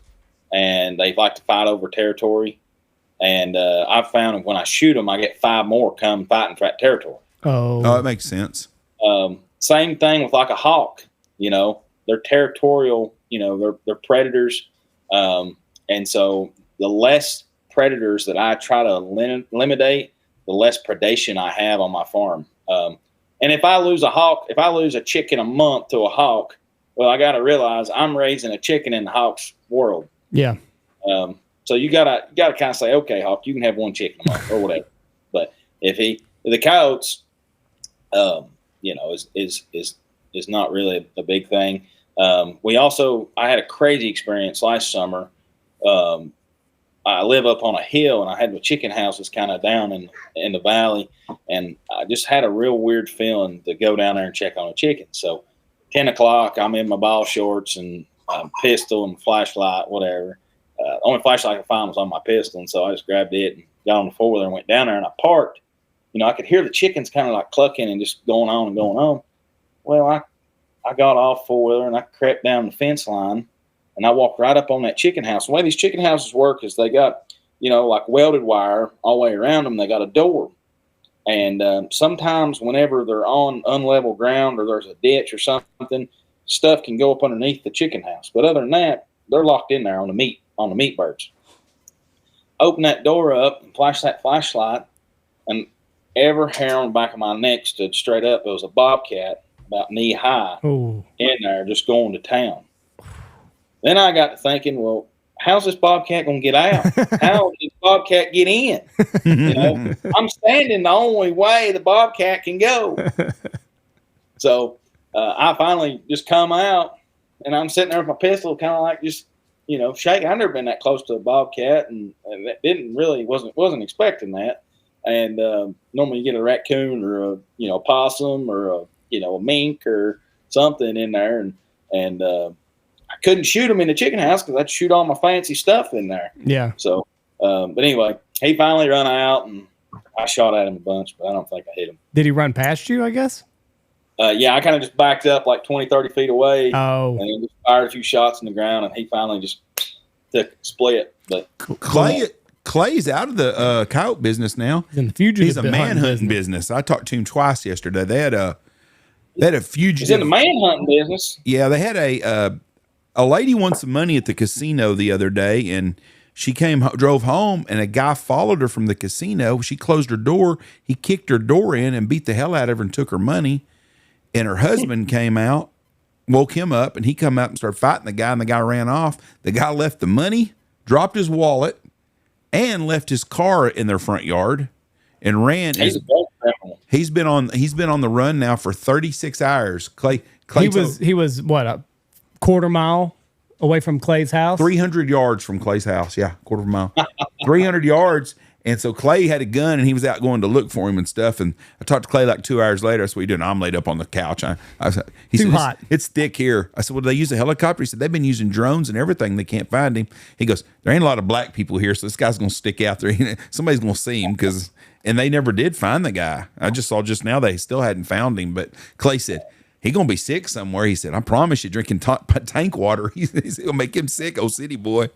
Speaker 3: and they like to fight over territory. And I've found when I shoot them, I get 5 more come fighting for that territory.
Speaker 2: Oh, that makes sense.
Speaker 3: Same thing with like a hawk. They're territorial. They're predators. And so the less predators that I try to eliminate, the less predation I have on my farm. And if I lose a chicken a month to a hawk, Well, I got to realize I'm raising a chicken in the hawk's world.
Speaker 1: Yeah.
Speaker 3: So you gotta kind of say, okay, Hawk, you can have one chicken a month or whatever. But if the coyotes, is not really a big thing. I had a crazy experience last summer. I live up on a hill, and I had the chicken houses kind of down in the valley, and I just had a real weird feeling to go down there and check on a chicken. So 10 o'clock, I'm in my ball shorts and pistol and flashlight, whatever. Only flashlight I could find was on my pistol, and so I just grabbed it and got on the four-wheeler and went down there, and I parked. I could hear the chickens kind of like clucking and just going on and going on. Well, I got off four-wheeler and I crept down the fence line, and I walked right up on that chicken house. The way these chicken houses work is they got, like welded wire all the way around them. They got a door. And sometimes whenever they're on unlevel ground or there's a ditch or something, stuff can go up underneath the chicken house. But other than that, they're locked in there on the meat birds. Open that door up and flash that flashlight, and every hair on the back of my neck stood straight up. It was a bobcat about knee high in there just going to town. Then I got to thinking, well, how's this bobcat going to get out? How does this bobcat get in? I'm standing the only way the bobcat can go. So I finally just come out, and I'm sitting there with my pistol, kind of like just, shaking. I've never been that close to a bobcat, and that wasn't expecting that. And normally you get a raccoon or a possum or a mink or something in there, and I couldn't shoot him in the chicken house because I'd shoot all my fancy stuff in there.
Speaker 1: Yeah.
Speaker 3: So, but anyway, he finally run out, and I shot at him a bunch, but I don't think I hit him.
Speaker 1: Did he run past you, I guess?
Speaker 3: Yeah, I kind of just backed up like 20, 30 feet away.
Speaker 1: Oh.
Speaker 3: And just fired a few shots in the ground, and he finally just took a split. But
Speaker 2: Clay's out of the coyote business now.
Speaker 1: In the fugitive,
Speaker 2: he's a manhunting business. I talked to him twice yesterday. They had a fugitive.
Speaker 3: He's in the manhunting business.
Speaker 2: Yeah, they had a lady won some money at the casino the other day, and she drove home, and a guy followed her from the casino. She closed her door. He kicked her door in and beat the hell out of her and took her money. And her husband came out, woke him up, and he come out and started fighting the guy, and the guy ran off. The guy left the money, dropped his wallet, and left his car in their front yard and ran. He's been on the run now for 36 hours. Clay
Speaker 1: he was what, a quarter mile away from Clay's house?
Speaker 2: 300 yards from Clay's house. Yeah, quarter of a mile. 300 yards. And so Clay had a gun, and he was out going to look for him and stuff. And I talked to Clay like 2 hours later. I said, "What are you doing?" "I'm laid up on the couch." He said,
Speaker 1: hot.
Speaker 2: It's thick here. I said, "Well, do they use a helicopter?" He said, "They've been using drones and everything. They can't find him." He goes, "There ain't a lot of black people here, so this guy's going to stick out there. Somebody's going to see him." And they never did find the guy. I just saw just now they still hadn't found him. But Clay said, "He's going to be sick somewhere." He said, "I promise you, drinking tank water, he's going to make him sick, old city boy."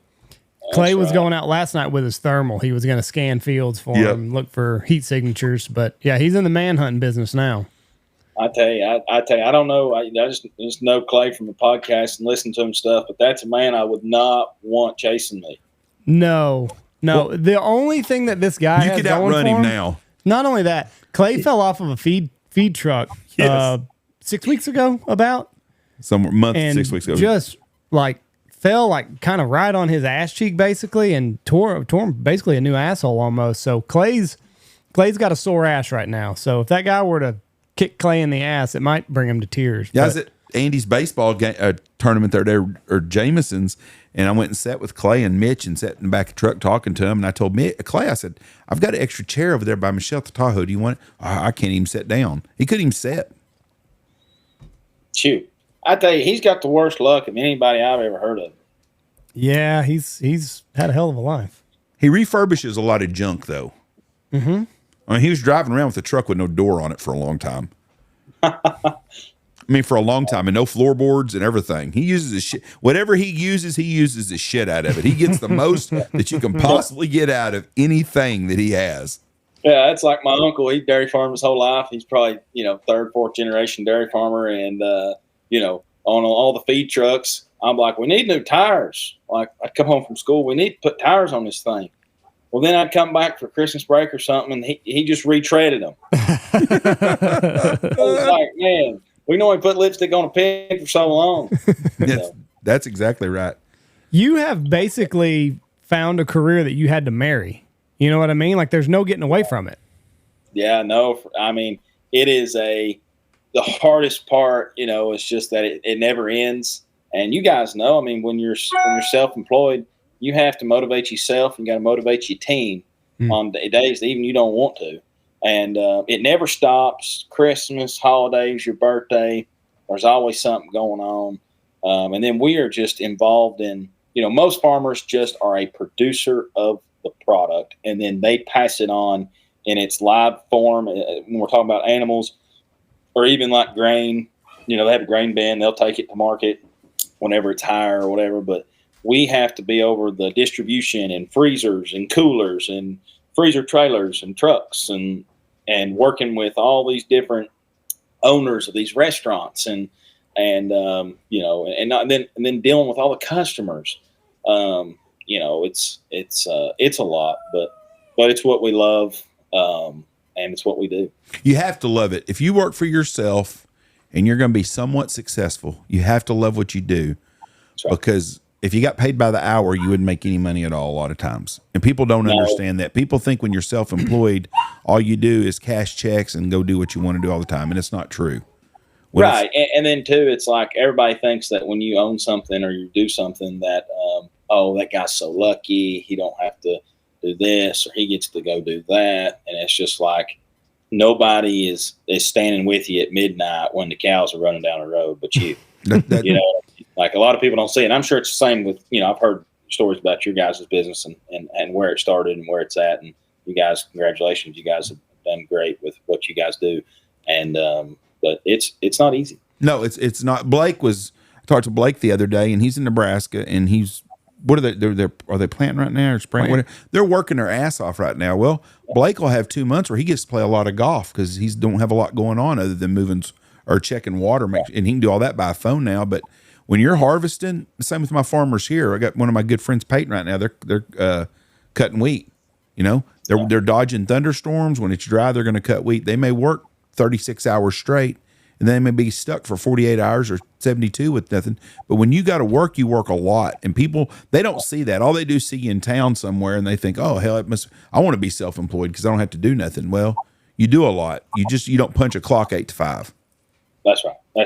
Speaker 1: Clay was going out last night with his thermal. He was going to scan fields for him, look for heat signatures. But yeah, he's in the manhunting business now.
Speaker 3: I tell you, I don't know. I just know Clay from the podcast and listen to him stuff. But that's a man I would not want chasing me.
Speaker 1: No. Well, the only thing that this guy has
Speaker 2: could
Speaker 1: going
Speaker 2: outrun
Speaker 1: for
Speaker 2: him
Speaker 1: him,
Speaker 2: now.
Speaker 1: Not only that, Clay fell off of a feed truck 6 weeks ago, about
Speaker 2: somewhere month 6 weeks ago.
Speaker 1: Just like fell like kind of right on his ass cheek basically, and tore basically a new asshole almost. So Clay's got a sore ass right now. So if that guy were to kick Clay in the ass, it might bring him to tears.
Speaker 2: Yeah, I was at Andy's baseball tournament there, or Jameson's, and I went and sat with Clay and Mitch and sat in the back of the truck talking to him. And I told Clay, I said, "I've got an extra chair over there by Michelle at the Tahoe. Do you want it?" I can't even sit down. He couldn't even sit.
Speaker 3: Shoot. I tell you, he's got the worst luck of anybody I've ever heard of.
Speaker 1: Yeah, he's had a hell of a life.
Speaker 2: He refurbishes a lot of junk, though.
Speaker 1: Mm-hmm.
Speaker 2: I mean, he was driving around with a truck with no door on it for a long time. For a long time, and no floorboards and everything. He uses his shit. Whatever he uses the shit out of it. He gets the most that you can possibly get out of anything that he has.
Speaker 3: Yeah, it's like my uncle. He dairy farmed his whole life. He's probably, third, fourth generation dairy farmer. And, on all the feed trucks, I'm like, we need new tires. Like, I'd come home from school, we need to put tires on this thing. Well, then I'd come back for Christmas break or something, and he just retreaded them. I was like, man, we can only put lipstick on a pig for so long.
Speaker 2: That's exactly right.
Speaker 1: You have basically found a career that you had to marry. You know what I mean? Like there's no getting away from it.
Speaker 3: Yeah, no, I mean, it is the hardest part, is just that it never ends. And you guys know, I mean, when you're self-employed, you have to motivate yourself and you got to motivate your team on days that even you don't want to. And it never stops. Christmas, holidays, your birthday, there's always something going on. And then we are just involved in, most farmers just are a producer of the product, and then they pass it on in its live form. When we're talking about animals or even like grain, they have a grain bin, they'll take it to market whenever it's higher or whatever. But we have to be over the distribution and freezers and coolers and freezer trailers and trucks and working with all these different owners of these restaurants and then dealing with all the customers. It's a lot, but it's what we love. And it's what we do.
Speaker 2: You have to love it. If you work for yourself and you're going to be somewhat successful, you have to love what you do. Right. Because if you got paid by the hour, you wouldn't make any money at all a lot of times. And people don't understand that. People think when you're self-employed, all you do is cash checks and go do what you want to do all the time. And it's not true.
Speaker 3: Right. And then too, it's like everybody thinks that when you own something or you do something that, that guy's so lucky. He don't have to do this or he gets to go do that. And it's just like nobody is standing with you at midnight when the cows are running down the road, but you. Like a lot of people don't see it. And I'm sure it's the same with, I've heard stories about your guys' business and where it started and where it's at. And you guys, congratulations. You guys have done great with what you guys do. And, but it's not easy.
Speaker 2: No, it's not. I talked to Blake the other day and he's in Nebraska and what are they planting right now or spraying? They're working their ass off right now. Well, Blake will have 2 months where he gets to play a lot of golf because he don't have a lot going on other than moving or checking water. And he can do all that by phone now. But when you're harvesting, the same with my farmers here. I got one of my good friends, Peyton, right now. They're cutting wheat. They're dodging thunderstorms. When it's dry, they're going to cut wheat. They may work 36 hours straight, and they may be stuck for 48 hours or 72 with nothing. But when you got to work, you work a lot. And people, they don't see that. All they do is see you in town somewhere, and they think, oh, hell, I want to be self-employed because I don't have to do nothing. Well, you do a lot. You don't punch a clock 8 to 5.
Speaker 3: That's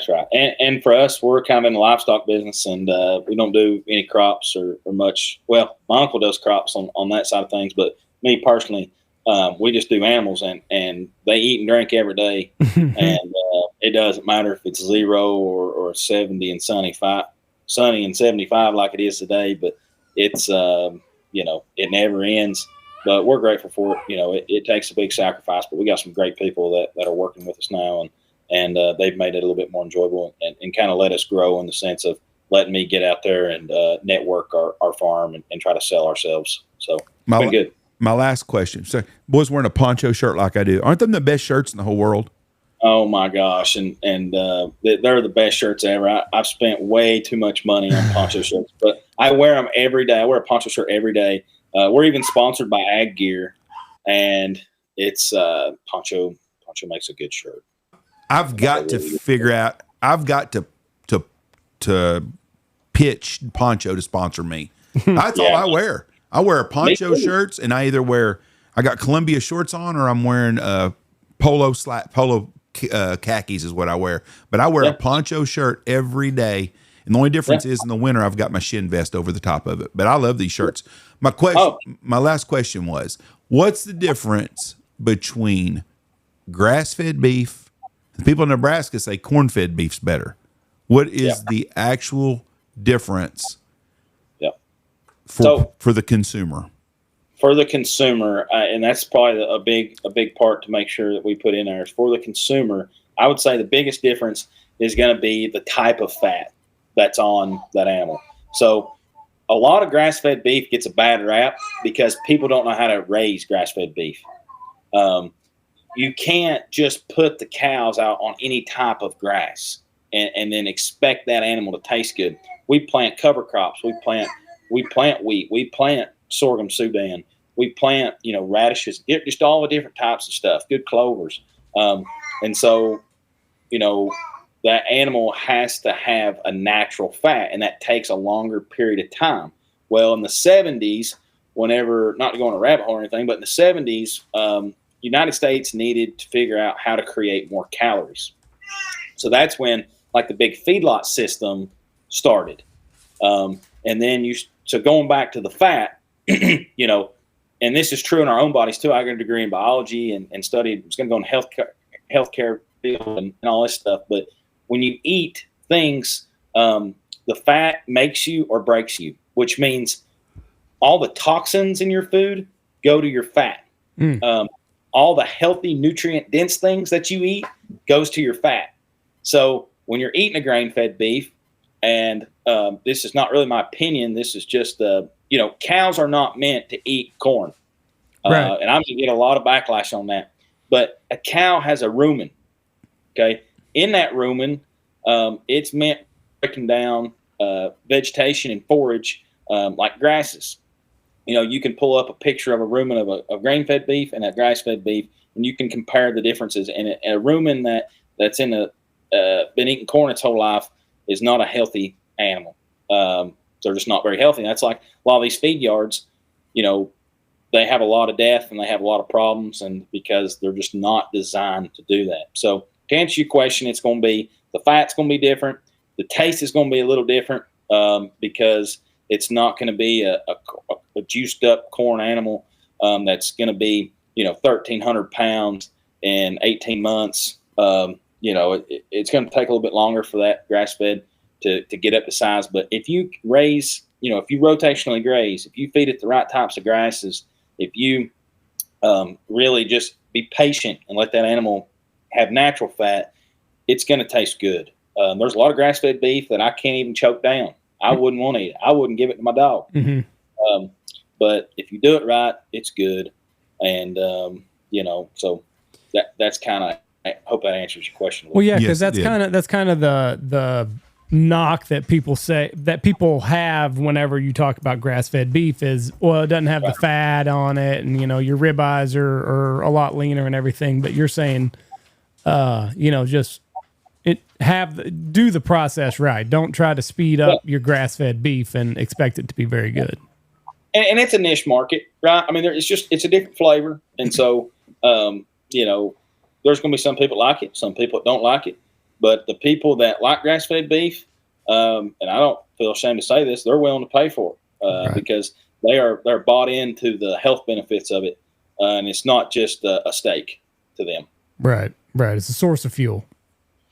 Speaker 3: right. And for us, we're kind of in the livestock business, and we don't do any crops or much. Well, my uncle does crops on that side of things, but me personally, we just do animals, and they eat and drink every day. And it doesn't matter if it's 0 or 70 and sunny and 75 like it is today, but it's, it never ends. But we're grateful for it. It takes a big sacrifice, but we got some great people that are working with us now, and they've made it a little bit more enjoyable and kind of let us grow in the sense of letting me get out there and network our farm and try to sell ourselves. So it's been good.
Speaker 2: My last question. So, boys wearing a poncho shirt like I do. Aren't them the best shirts in the whole world?
Speaker 3: Oh my gosh. And they're the best shirts ever. I've spent way too much money on poncho shirts, but I wear them every day. I wear a poncho shirt every day. We're even sponsored by Ag Gear, and it's poncho makes a good shirt.
Speaker 2: I've got to figure out. I've got to pitch Poncho to sponsor me. That's all I wear. I wear poncho shirts, and I got Columbia shorts on, or I'm wearing polo khakis is what I wear. But I wear a poncho shirt every day, and the only difference is in the winter I've got my shin vest over the top of it. But I love these shirts. My last question was, what's the difference between grass-fed beef? People in Nebraska say corn-fed beef's better. What is the actual difference for the consumer?
Speaker 3: For the consumer, and that's probably a big part to make sure that we put in there. For the consumer, I would say the biggest difference is going to be the type of fat that's on that animal. So a lot of grass-fed beef gets a bad rap because people don't know how to raise grass-fed beef. You can't just put the cows out on any type of grass and then expect that animal to taste good. We plant cover crops. We plant wheat. We plant sorghum Sudan. We plant, radishes, just all the different types of stuff, good clovers. And so, that animal has to have a natural fat, and that takes a longer period of time. Well, in the 70s, whenever, not to go on a rabbit hole or anything, but in the 70s, United States needed to figure out how to create more calories. So that's when like the big feedlot system started. And then so going back to the fat, you know, and this is true in our own bodies too. I got a degree in biology and studied, was going to go in healthcare field and all this stuff. But when you eat things, the fat makes you or breaks you, which means all the toxins in your food go to your fat. All the healthy, nutrient-dense things that you eat goes to your fat. So when you're eating a grain-fed beef, and this is not really my opinion, this is just, you know, cows are not meant to eat corn. Right. And I'm going to get a lot of backlash on that. But a cow has a rumen, okay? In that rumen, it's meant breaking down vegetation and forage like grasses. You know, you can pull up a picture of a rumen of a grain-fed beef and a grass-fed beef, and you can compare the differences. And a rumen that's been eating corn its whole life is not a healthy animal. They're just not very healthy. And that's like a lot of these feed yards, you know, they have a lot of death and they have a lot of problems, and because they're just not designed to do that. So to answer your question, it's going to be, the fat's going to be different. The taste is going to be a little different because it's not going to be a juiced up corn animal that's going to be, you know, 1,300 pounds in 18 months. You know, it's going to take a little bit longer for that grass fed to get up to size. But if you raise, you know, if you rotationally graze, if you feed it the right types of grasses, if you really just be patient and let that animal have natural fat, it's going to taste good. There's a lot of grass fed beef that I can't even choke down. I wouldn't want to eat it. I wouldn't give it to my dog. Mm-hmm. But if you do it right, it's good. And, you know, so that's kind of, I hope that answers your question.
Speaker 1: Well, yeah, because that's kind of the knock that people have whenever you talk about grass-fed beef is, well, it doesn't have the fat on it, and you know your ribeyes are a lot leaner and everything. But you're saying, you know, just do the process right. Don't try to speed up your grass-fed beef and expect it to be very good.
Speaker 3: And it's a niche market, right? I mean, it's a different flavor, and so you know. There's going to be some people like it, some people don't like it. But the people that like grass-fed beef, and I don't feel ashamed to say this, they're willing to pay for it because they're bought into the health benefits of it, and it's not just a steak to them.
Speaker 1: Right. It's a source of fuel.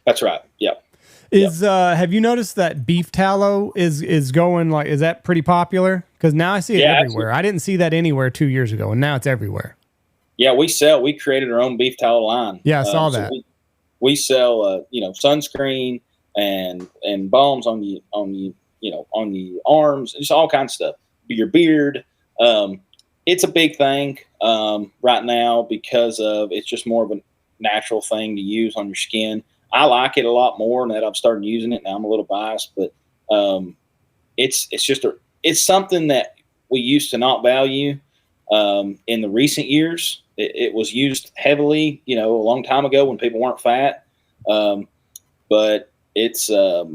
Speaker 3: That's right. Yep.
Speaker 1: Have you noticed that beef tallow is going like? Is that pretty popular? Because now I see it everywhere. Absolutely. I didn't see that anywhere 2 years ago, and now it's everywhere.
Speaker 3: Yeah, we created our own beef tallow line.
Speaker 1: Yeah, I saw that.
Speaker 3: So we sell, you know, sunscreen and balms on the arms, just all kinds of stuff. Your beard. It's a big thing right now because it's just more of a natural thing to use on your skin. I like it a lot more now that I've started using it. Now I'm a little biased, but it's something that we used to not value in the recent years. It was used heavily, you know, a long time ago when people weren't fat. But it's a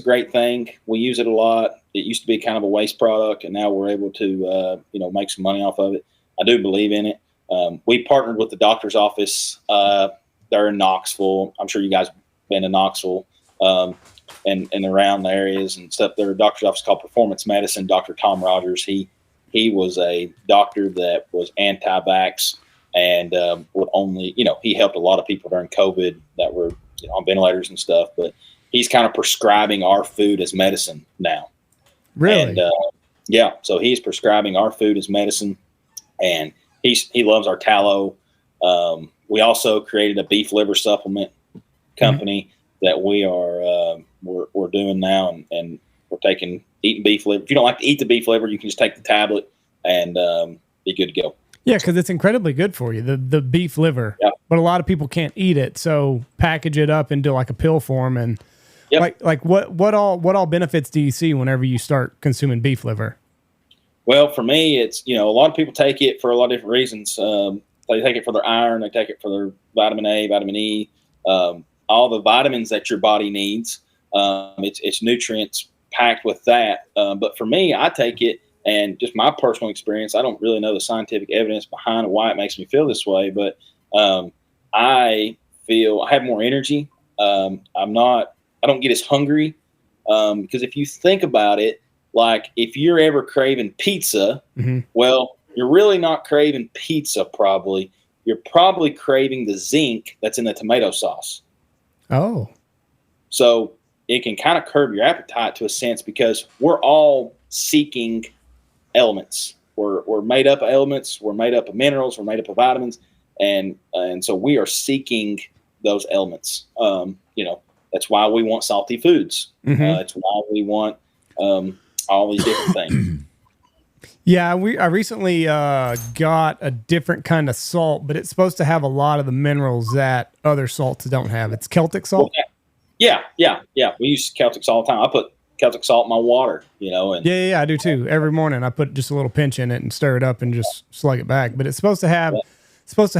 Speaker 3: great thing. We use it a lot. It used to be kind of a waste product, and now we're able to, you know, make some money off of it. I do believe in it. We partnered with the doctor's office. They're in Knoxville. I'm sure you guys have been to Knoxville and around the areas and stuff. Their doctor's office called Performance Medicine. Dr. Tom Rogers. He was a doctor that was anti-vax and would only, you know, he helped a lot of people during COVID that were, you know, on ventilators and stuff. But he's kind of prescribing our food as medicine now. Really? And, yeah. So he's prescribing our food as medicine, and he loves our tallow. We also created a beef liver supplement company that we are we're doing now, and we're eating beef liver. If you don't like to eat the beef liver, you can just take the tablet and be good to go.
Speaker 1: Yeah, because it's incredibly good for you, the beef liver. Yeah. But a lot of people can't eat it, so package it up into like a pill form. And like what all benefits do you see whenever you start consuming beef liver?
Speaker 3: Well, for me, it's, you know, a lot of people take it for a lot of different reasons. They take it for their iron, they take it for their vitamin A, vitamin E. all the vitamins that your body needs. It's nutrients packed with that. But for me, I take it, and just my personal experience, I don't really know the scientific evidence behind why it makes me feel this way, but I feel I have more energy. I don't get as hungry, because if you think about it, like if you're ever craving pizza, well, you're really not craving pizza probably. You're probably craving the zinc that's in the tomato sauce.
Speaker 1: Oh.
Speaker 3: So it can kind of curb your appetite to a sense, because we're all seeking elements. We're made up of elements. We're made up of minerals. We're made up of vitamins. And so we are seeking those elements. That's why we want salty foods. It's why we want all these different things.
Speaker 1: Yeah, I recently got a different kind of salt, but it's supposed to have a lot of the minerals that other salts don't have. It's Celtic salt.
Speaker 3: Yeah. We use Celtic salt all the time. I put Celtic salt in my water, and
Speaker 1: yeah, I do too. Every morning I put just a little pinch in it and stir it up and just slug it back. But it's supposed to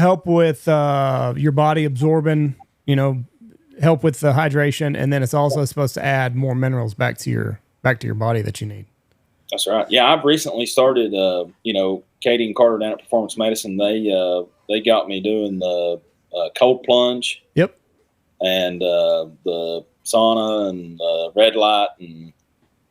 Speaker 1: help with your body absorbing, help with the hydration, and then it's also supposed to add more minerals back to your body that you need.
Speaker 3: That's right. Yeah, I've recently started. Katie and Carter down at Performance Medicine, they got me doing the cold plunge.
Speaker 1: Yep.
Speaker 3: And the sauna and the red light and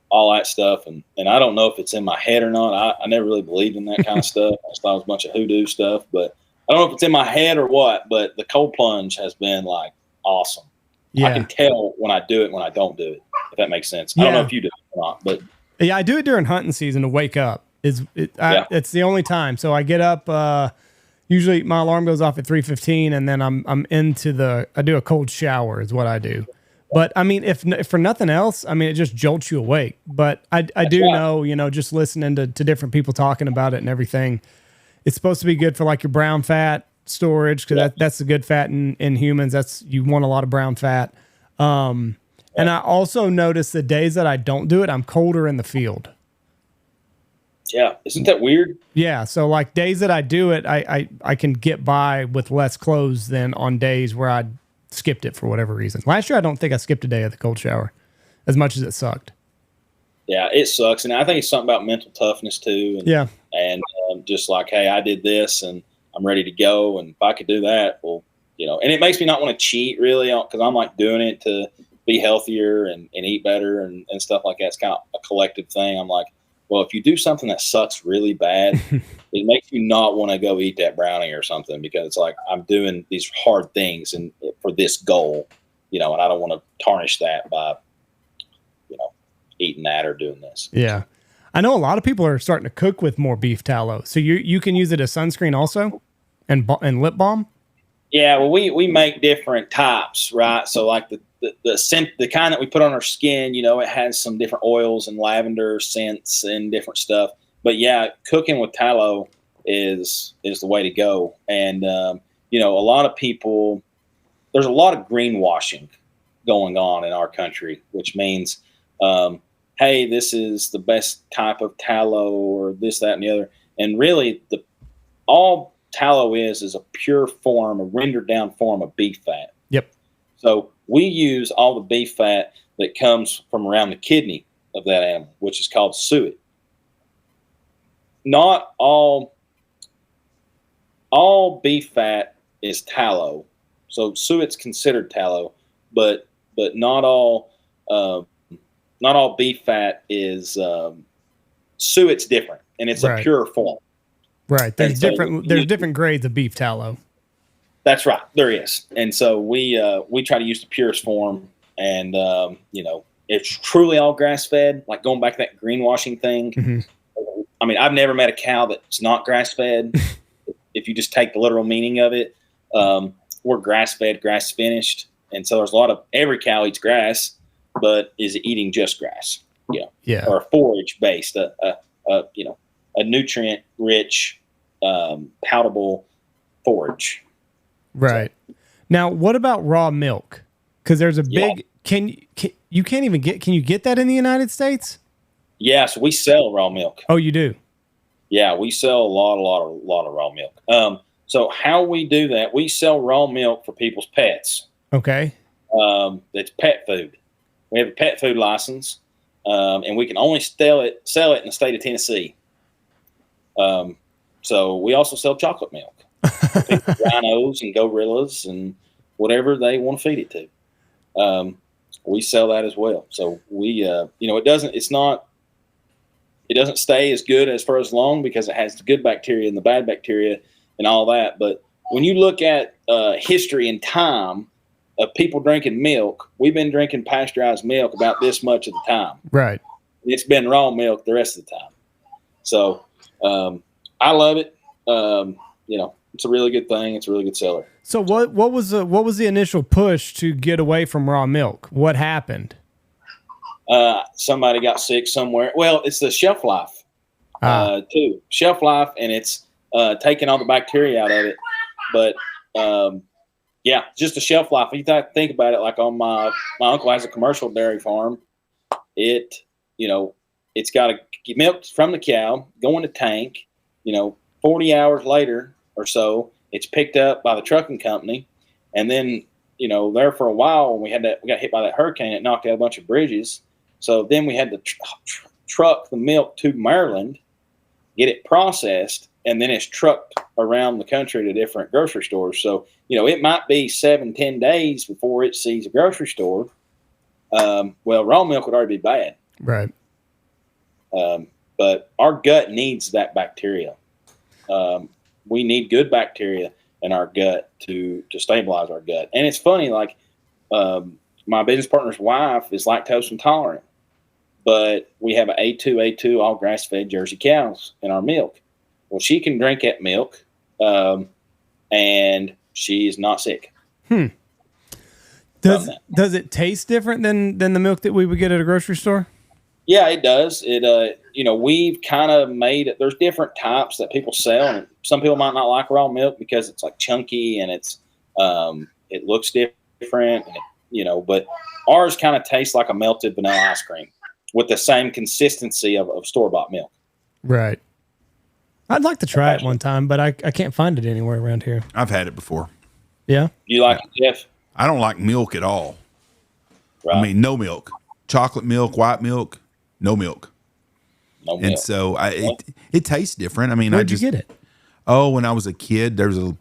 Speaker 3: all that stuff. And I don't know if it's in my head or not. I never really believed in that kind of stuff. I just thought it was a bunch of hoodoo stuff. But I don't know if it's in my head or what. But the cold plunge has been like awesome. Yeah. I can tell when I do it when I don't do it, if that makes sense. I don't know if you do it or not, but.
Speaker 1: Yeah, I do it during hunting season to wake up. It's the only time. So I get up. Usually my alarm goes off at 3:15, and then I'm into I do a cold shower is what I do. But I mean, if for nothing else, I mean, it just jolts you awake. But I do know, just listening to different people talking about it and everything, it's supposed to be good for like your brown fat storage, because that's the good fat in humans. You want a lot of brown fat. And I also notice the days that I don't do it, I'm colder in the field.
Speaker 3: Yeah. Isn't that weird?
Speaker 1: Yeah. So like days that I do it, I can get by with less clothes than on days where I skipped it for whatever reason. Last year, I don't think I skipped a day of the cold shower, as much as it sucked.
Speaker 3: Yeah, it sucks. And I think it's something about mental toughness too. And just like, hey, I did this and I'm ready to go. And if I could do that, well, and it makes me not want to cheat really, because I'm like doing it to be healthier and eat better and stuff like that. It's kind of a collective thing. I'm like, well, if you do something that sucks really bad, it makes you not want to go eat that brownie or something, because it's like I'm doing these hard things and for this goal, and I don't want to tarnish that by, eating that or doing this.
Speaker 1: Yeah. I know a lot of people are starting to cook with more beef tallow. So you can use it as sunscreen also and lip balm.
Speaker 3: Yeah. Well, we make different types, right? So like the scent, the kind that we put on our skin, it has some different oils and lavender scents and different stuff. But yeah, cooking with tallow is the way to go. And, a lot of people, there's a lot of greenwashing going on in our country, which means, hey, this is the best type of tallow or this, that, and the other. And really all tallow is a pure form, a rendered down form of beef fat.
Speaker 1: Yep. So
Speaker 3: we use all the beef fat that comes from around the kidney of that animal, which is called suet. Not all beef fat is tallow. So suet's considered tallow, but not all beef fat is suet's different, and it's a pure form.
Speaker 1: Right. There's different grades of beef tallow.
Speaker 3: That's right. There is. And so we try to use the purest form, and it's truly all grass fed, like going back to that greenwashing thing. Mm-hmm. I mean, I've never met a cow that's not grass fed. If you just take the literal meaning of it, we're grass fed, grass finished. And so there's a lot of, every cow eats grass, but is eating just grass, or forage based, a nutrient rich, palatable forage.
Speaker 1: Right. So, now, what about raw milk? Because there's a big, can you get that in the United States?
Speaker 3: Yeah. So we sell raw milk.
Speaker 1: Oh, you do?
Speaker 3: Yeah. We sell a lot of raw milk. So how we do that, we sell raw milk for people's pets.
Speaker 1: Okay.
Speaker 3: that's pet food. We have a pet food license, and we can only sell it in the state of Tennessee. So we also sell chocolate milk. Rhinos and gorillas and whatever they want to feed it to. We sell that as well. So we, it doesn't stay as good as for as long because it has the good bacteria and the bad bacteria and all that. But when you look at history and time of people drinking milk, we've been drinking pasteurized milk about this much of the time.
Speaker 1: Right.
Speaker 3: It's been raw milk the rest of the time. So I love it. It's a really good thing. It's a really good seller.
Speaker 1: So what was the initial push to get away from raw milk? What happened?
Speaker 3: Somebody got sick somewhere. Well, it's the shelf life too. Shelf life, and it's taking all the bacteria out of it. But just the shelf life. If you think about it, like on my uncle has a commercial dairy farm. It's got to get milk from the cow, go in the tank. 40 hours later or so, it's picked up by the trucking company, and then there for a while when we got hit by that hurricane, it knocked out a bunch of bridges. So then we had to truck the milk to Maryland, get it processed, and then it's trucked around the country to different grocery stores. So it might be 7-10 days before it sees a grocery store. Well, raw milk would already be bad,
Speaker 1: right?
Speaker 3: But our gut needs that bacteria. We need good bacteria in our gut to stabilize our gut. And it's funny, like my business partner's wife is lactose intolerant, but we have an A2 all grass-fed Jersey cows in our milk. Well, she can drink that milk, and she's not sick.
Speaker 1: Does it taste different than the milk that we would get at a grocery store?
Speaker 3: Yeah, it does. We've kind of made it. There's different types that people sell, and some people might not like raw milk because it's like chunky and it looks different, and but ours kind of tastes like a melted vanilla ice cream with the same consistency of store-bought milk.
Speaker 1: Right. I'd like to try it one time, but I can't find it anywhere around here.
Speaker 2: I've had it before.
Speaker 1: Yeah?
Speaker 3: You like it, Jeff?
Speaker 2: I don't like milk at all.
Speaker 3: Right.
Speaker 2: I mean, no milk. Chocolate milk, white milk, no milk.
Speaker 3: No milk.
Speaker 2: And so it tastes different. I mean,
Speaker 1: Where'd you get it?
Speaker 2: Oh, when I was a kid, you'd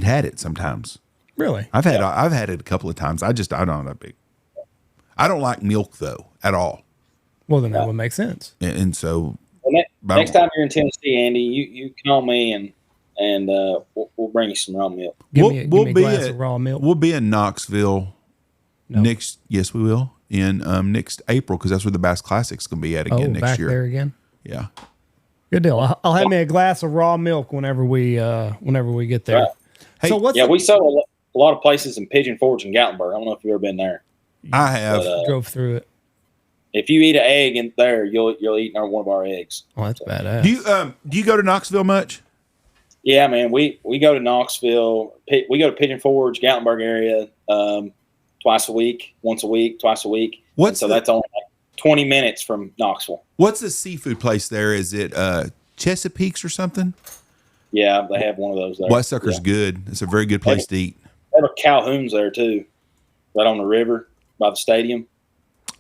Speaker 2: had it sometimes.
Speaker 1: Really?
Speaker 2: I've had it a couple of times. I don't know that big. I don't like milk though at all.
Speaker 1: Well, then that would make sense.
Speaker 2: And so
Speaker 3: next time you're in Tennessee, Andy, you call me and we'll bring you some raw milk.
Speaker 1: Give me a glass of raw milk.
Speaker 2: We'll be in Knoxville next. Yes, we will in next April because that's where the Bass Classic's going to be at again next year.
Speaker 1: There again.
Speaker 2: Yeah.
Speaker 1: Good deal. I'll have me a glass of raw milk whenever we get there.
Speaker 3: Right.
Speaker 1: Hey,
Speaker 3: we sell a lot of places in Pigeon Forge and Gatlinburg. I don't know if you've ever been there.
Speaker 2: I have.
Speaker 1: Drove through it.
Speaker 3: If you eat an egg in there, you'll eat one of our eggs.
Speaker 1: Oh, that's badass.
Speaker 2: Do you go to Knoxville much?
Speaker 3: Yeah, man. We go to Knoxville. We go to Pigeon Forge, Gatlinburg area once a week, twice a week. That's only like 20 minutes from Knoxville.
Speaker 2: What's the seafood place there? Is it Chesapeake's or something?
Speaker 3: Yeah, they have one of those there.
Speaker 2: Whitesucker's good. It's a very good place to eat.
Speaker 3: They have a Calhoun's there too, right on the river by the stadium.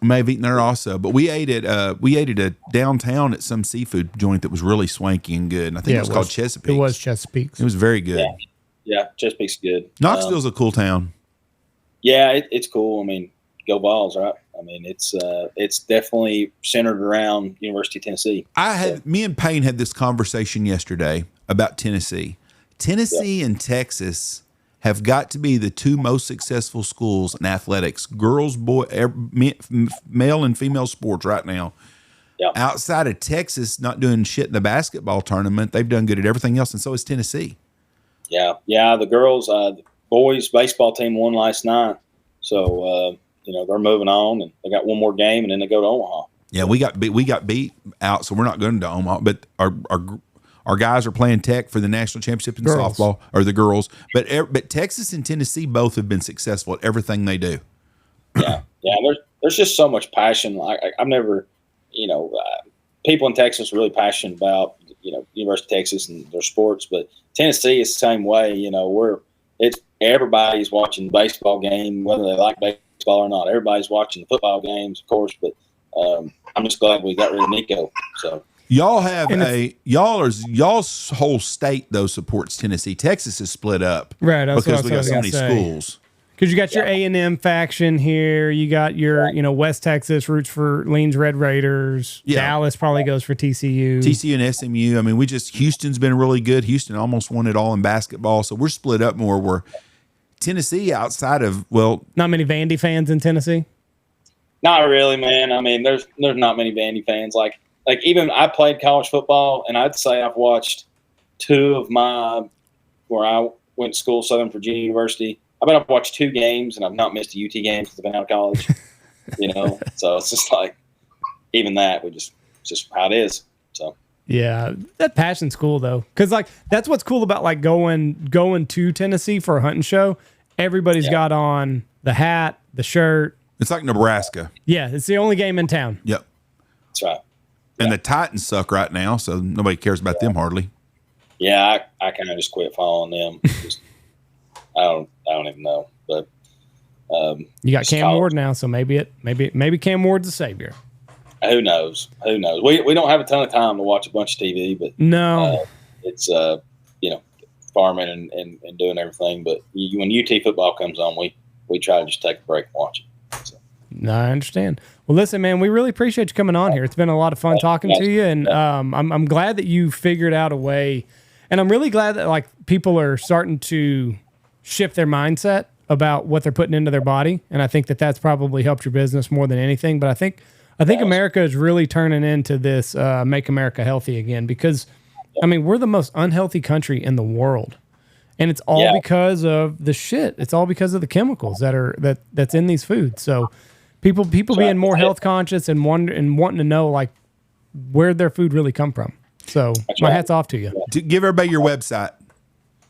Speaker 2: I may have eaten there also, but we ate at a downtown at some seafood joint that was really swanky and good. And I think it was called Chesapeake.
Speaker 1: It was Chesapeake's.
Speaker 2: It was very good.
Speaker 3: Yeah, Chesapeake's good.
Speaker 2: Knoxville's a cool town.
Speaker 3: Yeah, it's cool. I mean, go Vols, right? I mean, it's definitely centered around University of Tennessee.
Speaker 2: Me and Payne had this conversation yesterday about Tennessee. Tennessee and Texas have got to be the two most successful schools in athletics, girls, male and female sports right now. Yep. Outside of Texas, not doing shit in the basketball tournament, they've done good at everything else, and so is Tennessee. Yeah.
Speaker 3: The girls, the boys baseball team won last night, so they're moving on, and they got one more game, and then they go to Omaha.
Speaker 2: Yeah, we got beat out, so we're not going to Omaha, but our guys are playing Tech for the national championship in softball, or the girls. But Texas and Tennessee both have been successful at everything they do.
Speaker 3: Yeah. There's just so much passion. I've never, people in Texas are really passionate about, University of Texas and their sports. But Tennessee is the same way. it's everybody's watching the baseball game, whether they like baseball or not. Everybody's watching the football games, of course, but I'm just glad we got rid of Nico. So
Speaker 2: y'all have y'all's whole state though supports Tennessee. Texas is split up,
Speaker 1: right?
Speaker 2: Because we got so many schools.
Speaker 1: Because you got your A&M faction here, you got your West Texas roots for leans Red Raiders. Yeah. Dallas probably goes for TCU.
Speaker 2: TCU and SMU. I mean, Houston's been really good. Houston almost won it all in basketball, so we're split up more. Where Tennessee, outside of
Speaker 1: not many Vandy fans in Tennessee.
Speaker 3: Not really, man. I mean, there's not many Vandy fans. Like even I played college football, and I'd say I've watched two of where I went to school, Southern Virginia University. I bet I've watched 2 games, and I've not missed a UT game because I've been out of college. So it's just like even that it's just how it is. So
Speaker 1: yeah, that passion's cool though, because like that's what's cool about like going to Tennessee for a hunting show. Everybody's got on the hat, the shirt.
Speaker 2: It's like Nebraska.
Speaker 1: Yeah, it's the only game in town.
Speaker 2: Yep,
Speaker 3: that's right.
Speaker 2: And the Titans suck right now, so nobody cares about them hardly.
Speaker 3: Yeah, I kind of just quit following them. I don't even know, but
Speaker 1: you got Cam Ward now, so maybe Cam Ward's a savior.
Speaker 3: Who knows? We don't have a ton of time to watch a bunch of TV, but
Speaker 1: no,
Speaker 3: it's farming and doing everything. But when UT football comes on, we try to just take a break and watch it. So.
Speaker 1: No, I understand. Well, listen, man, we really appreciate you coming on here. It's been a lot of fun talking to you, and I'm glad that you figured out a way, and I'm really glad that like people are starting to shift their mindset about what they're putting into their body, and I think that that's probably helped your business more than anything. But I think America is really turning into this make America healthy again, because I mean we're the most unhealthy country in the world, and it's all because of the shit. It's all because of the chemicals that's in these foods. So people being more health conscious and wanting to know like where their food really come from. So my hat's off to you.
Speaker 2: Give everybody your website.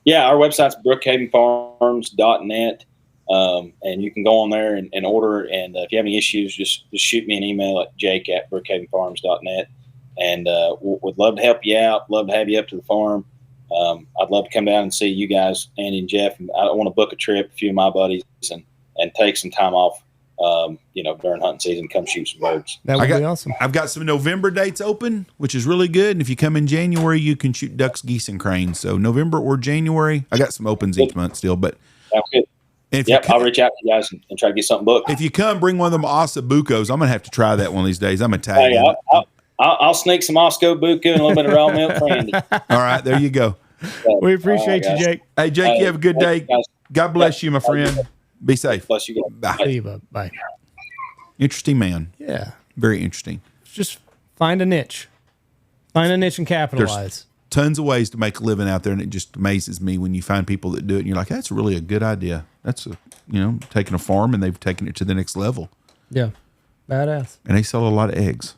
Speaker 3: Yeah, our website's brookhavenfarms.net, and you can go on there and order. And if you have any issues, just shoot me an email at jake@brookhavenfarms.net, and we'd love to help you out. Love to have you up to the farm. I'd love to come down and see you guys, Andy and Jeff. And I want to book a trip, a few of my buddies, and take some time off. During hunting season, come shoot some birds.
Speaker 1: That would be awesome.
Speaker 2: I've got some November dates open, which is really good. And if you come in January, you can shoot ducks, geese, and cranes. So November or January, I got some opens each month still. But
Speaker 3: sounds good. I'll reach out to you guys and try to get something booked.
Speaker 2: If you come, bring one of them Ossabucos. I'm gonna have to try that one of these days. I'm Italian.
Speaker 3: Hey, I'll sneak some Ossabuco and a little bit of raw milk for Andy.
Speaker 2: All right, there you go.
Speaker 1: We appreciate you, Jake.
Speaker 2: Hey, Jake, you have a good day. God bless you, my friend. Be safe.
Speaker 3: Bless you guys.
Speaker 2: Bye.
Speaker 1: See you, bud. Bye.
Speaker 2: Interesting man.
Speaker 1: Yeah.
Speaker 2: Very interesting.
Speaker 1: Just find a niche. Find a niche and capitalize.
Speaker 2: There's tons of ways to make a living out there, and it just amazes me when you find people that do it and you're like, that's really a good idea. That's taking a farm and they've taken it to the next level.
Speaker 1: Yeah. Badass.
Speaker 2: And they sell a lot of eggs.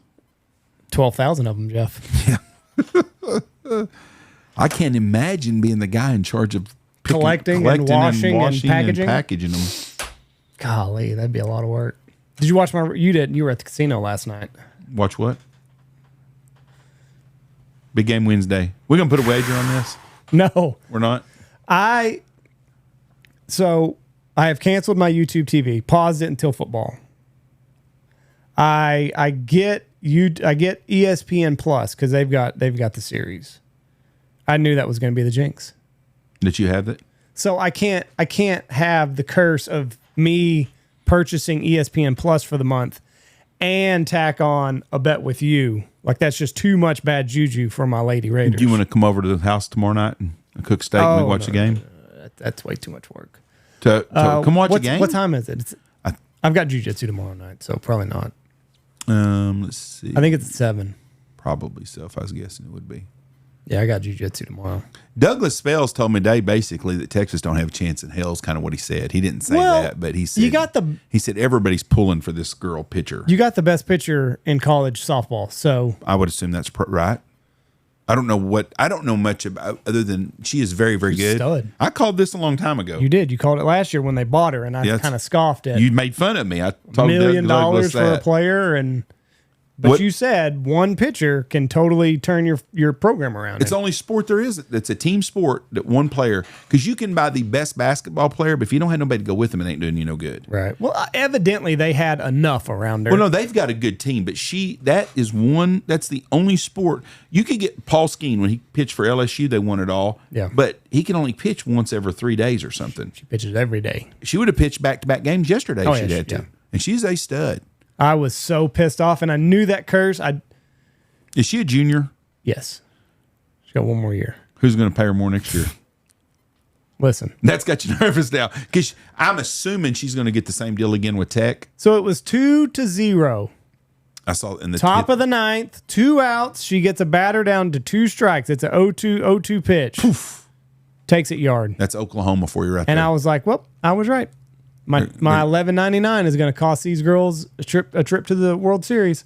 Speaker 1: 12,000 of them, Jeff.
Speaker 2: Yeah. I can't imagine being the guy in charge of
Speaker 1: collecting and washing and
Speaker 2: packaging them.
Speaker 1: Golly, that'd be a lot of work. Did you watch you were at the casino last night.
Speaker 2: Watch what? Big Game Wednesday. We're going to put a wager on this?
Speaker 1: No.
Speaker 2: We're not?
Speaker 1: So I have canceled my YouTube TV, paused it until football. I get ESPN Plus because they've got the series. I knew that was going to be the jinx.
Speaker 2: That you have it?
Speaker 1: So I can't have the curse of me purchasing ESPN Plus for the month and tack on a bet with you. Like that's just too much bad juju for my Lady Raiders.
Speaker 2: Do you want to come over to the house tomorrow night and cook steak and we watch the game?
Speaker 1: No. That's way too much work.
Speaker 2: Come watch a game?
Speaker 1: What time is it? I've got jiu-jitsu tomorrow night, so probably not.
Speaker 2: Let's see.
Speaker 1: I think it's at 7.
Speaker 2: Probably so. If I was guessing, it would be.
Speaker 1: Yeah, I got jiu-jitsu tomorrow.
Speaker 2: Douglas Spells told me today basically that Texas don't have a chance in hell is kind of what he said. He didn't say that, but he said he said everybody's pulling for this girl pitcher.
Speaker 1: You got the best pitcher in college softball, so
Speaker 2: I would assume that's right. I don't know much about other than she is very, very good.
Speaker 1: Stud.
Speaker 2: I called this a long time ago.
Speaker 1: You did. You called it last year when they bought her, and I kind of scoffed at.
Speaker 2: You made fun of me. I told
Speaker 1: $1 million for a player, and But you said one pitcher can totally turn your program around.
Speaker 2: It's the only sport there is. It's a team sport that one player, because you can buy the best basketball player, but if you don't have nobody to go with them, it ain't doing you no good.
Speaker 1: Right. Well, evidently they had enough around her.
Speaker 2: Well, no, they've got a good team, but that's the only sport. You could get Paul Skeen when he pitched for LSU, they won it all.
Speaker 1: Yeah.
Speaker 2: But he can only pitch once every 3 days or something.
Speaker 1: She pitches every day.
Speaker 2: She would have pitched back-to-back games yesterday if she'd had to.
Speaker 1: Yeah.
Speaker 2: And she's a stud.
Speaker 1: I was so pissed off, and I knew that curse.
Speaker 2: Is she a junior?
Speaker 1: Yes. She's got one more year.
Speaker 2: Who's going to pay her more next year?
Speaker 1: Listen.
Speaker 2: That's got you nervous now. Because I'm assuming she's going to get the same deal again with Tech.
Speaker 1: So it was 2-0.
Speaker 2: I saw in the
Speaker 1: top of the ninth, 2 outs. She gets a batter down to 2 strikes. It's a 0-2 pitch. Poof. Takes it yard.
Speaker 2: That's Oklahoma for you right
Speaker 1: and
Speaker 2: there.
Speaker 1: I was like, well, I was right. My $11.99 is going to cost these girls a trip to the World Series.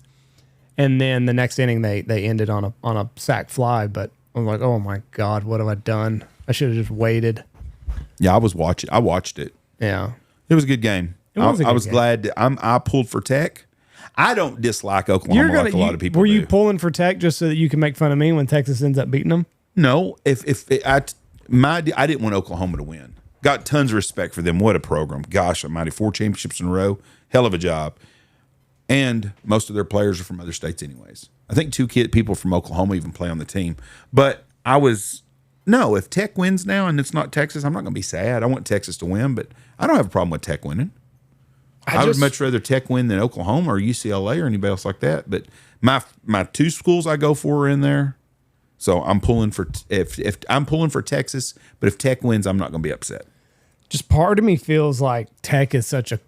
Speaker 1: And then the next inning they ended on a sac fly. But I was like, oh my God, what have I done? I should have just waited.
Speaker 2: Yeah, I watched it.
Speaker 1: Yeah,
Speaker 2: it was a good game. I was glad that I pulled for Tech. I don't dislike Oklahoma like a lot of people.
Speaker 1: Were you pulling for Tech just so that you can make fun of me when Texas ends up beating them?
Speaker 2: No, I didn't want Oklahoma to win. Got tons of respect for them. What a program. Gosh almighty, 4 championships in a row. Hell of a job. And most of their players are from other states anyways. I think 2 people from Oklahoma even play on the team. But if Tech wins now and it's not Texas, I'm not going to be sad. I want Texas to win, but I don't have a problem with Tech winning. I would much rather Tech win than Oklahoma or UCLA or anybody else like that. But my 2 schools I go for are in there. So I'm pulling for if I'm pulling for Texas, but if Tech wins, I'm not going to be upset.
Speaker 1: Just part of me feels like Tech is such a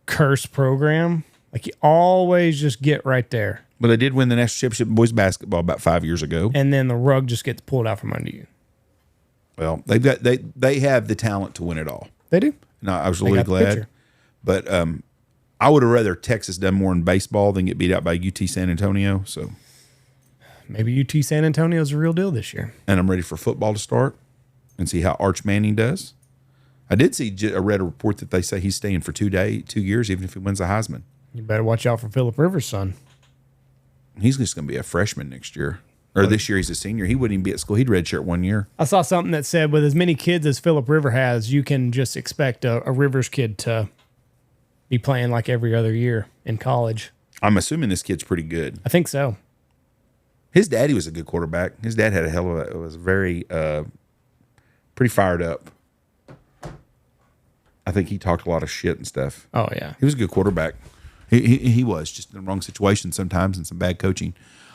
Speaker 1: cursed program. Like you always just get right there.
Speaker 2: But they did win the national championship in boys basketball about 5 years ago,
Speaker 1: and then the rug just gets pulled out from under you.
Speaker 2: Well, they have the talent to win it all.
Speaker 1: They do.
Speaker 2: No, I was really glad. But I would have rather Texas done more in baseball than get beat out by UT San Antonio. So
Speaker 1: maybe UT San Antonio is a real deal this year.
Speaker 2: And I'm ready for football to start and see how Arch Manning does. I read a report that they say he's staying for 2 years, even if he wins the Heisman.
Speaker 1: You better watch out for Phillip Rivers' son.
Speaker 2: He's just going to be a freshman next year. Or this year he's a senior. He wouldn't even be at school. He'd redshirt 1 year.
Speaker 1: I saw something that said with as many kids as Phillip Rivers has, you can just expect a Rivers kid to be playing like every other year in college.
Speaker 2: I'm assuming this kid's pretty good.
Speaker 1: I think so.
Speaker 2: His daddy was a good quarterback. His dad had was very, pretty fired up. I think he talked a lot of shit and stuff.
Speaker 1: Oh, yeah.
Speaker 2: He was a good quarterback. He was just in the wrong situation sometimes and some bad coaching.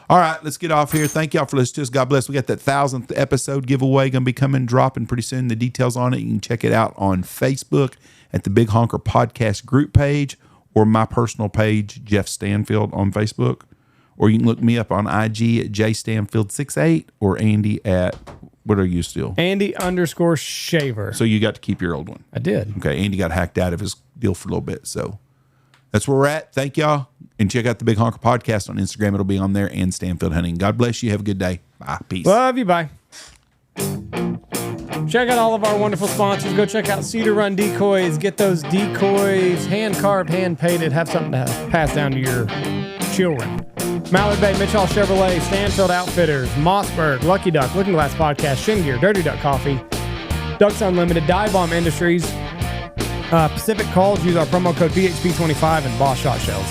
Speaker 2: All right, let's get off here. Thank y'all for listening to us. God bless. We got that 1,000th episode giveaway going to be dropping pretty soon. The details on it, you can check it out on Facebook at the Big Honker Podcast group page or my personal page, Jeff Stanfield on Facebook. Or you can look me up on IG at jstanfield68 or Andy at, what are you still?
Speaker 1: Andy_Shaver.
Speaker 2: So you got to keep your old one.
Speaker 1: I did.
Speaker 2: Okay, Andy got hacked out of his deal for a little bit, so that's where we're at. Thank y'all. And check out the Big Honker Podcast on Instagram. It'll be on there, and Stanfield Hunting. God bless you. Have a good day. Bye. Peace.
Speaker 1: Love you. Bye. Check out all of our wonderful sponsors. Go check out Cedar Run Decoys. Get those decoys hand-carved, hand-painted. Have something to pass down to your children. Mallard Bay, Mitchell Chevrolet, Stanfield Outfitters, Mossberg, Lucky Duck, Looking Glass Podcast, Shin Gear, Dirty Duck Coffee, Ducks Unlimited, Dive Bomb Industries, Pacific Calls. Use our promo code BHP25 and Boss Shot Shells.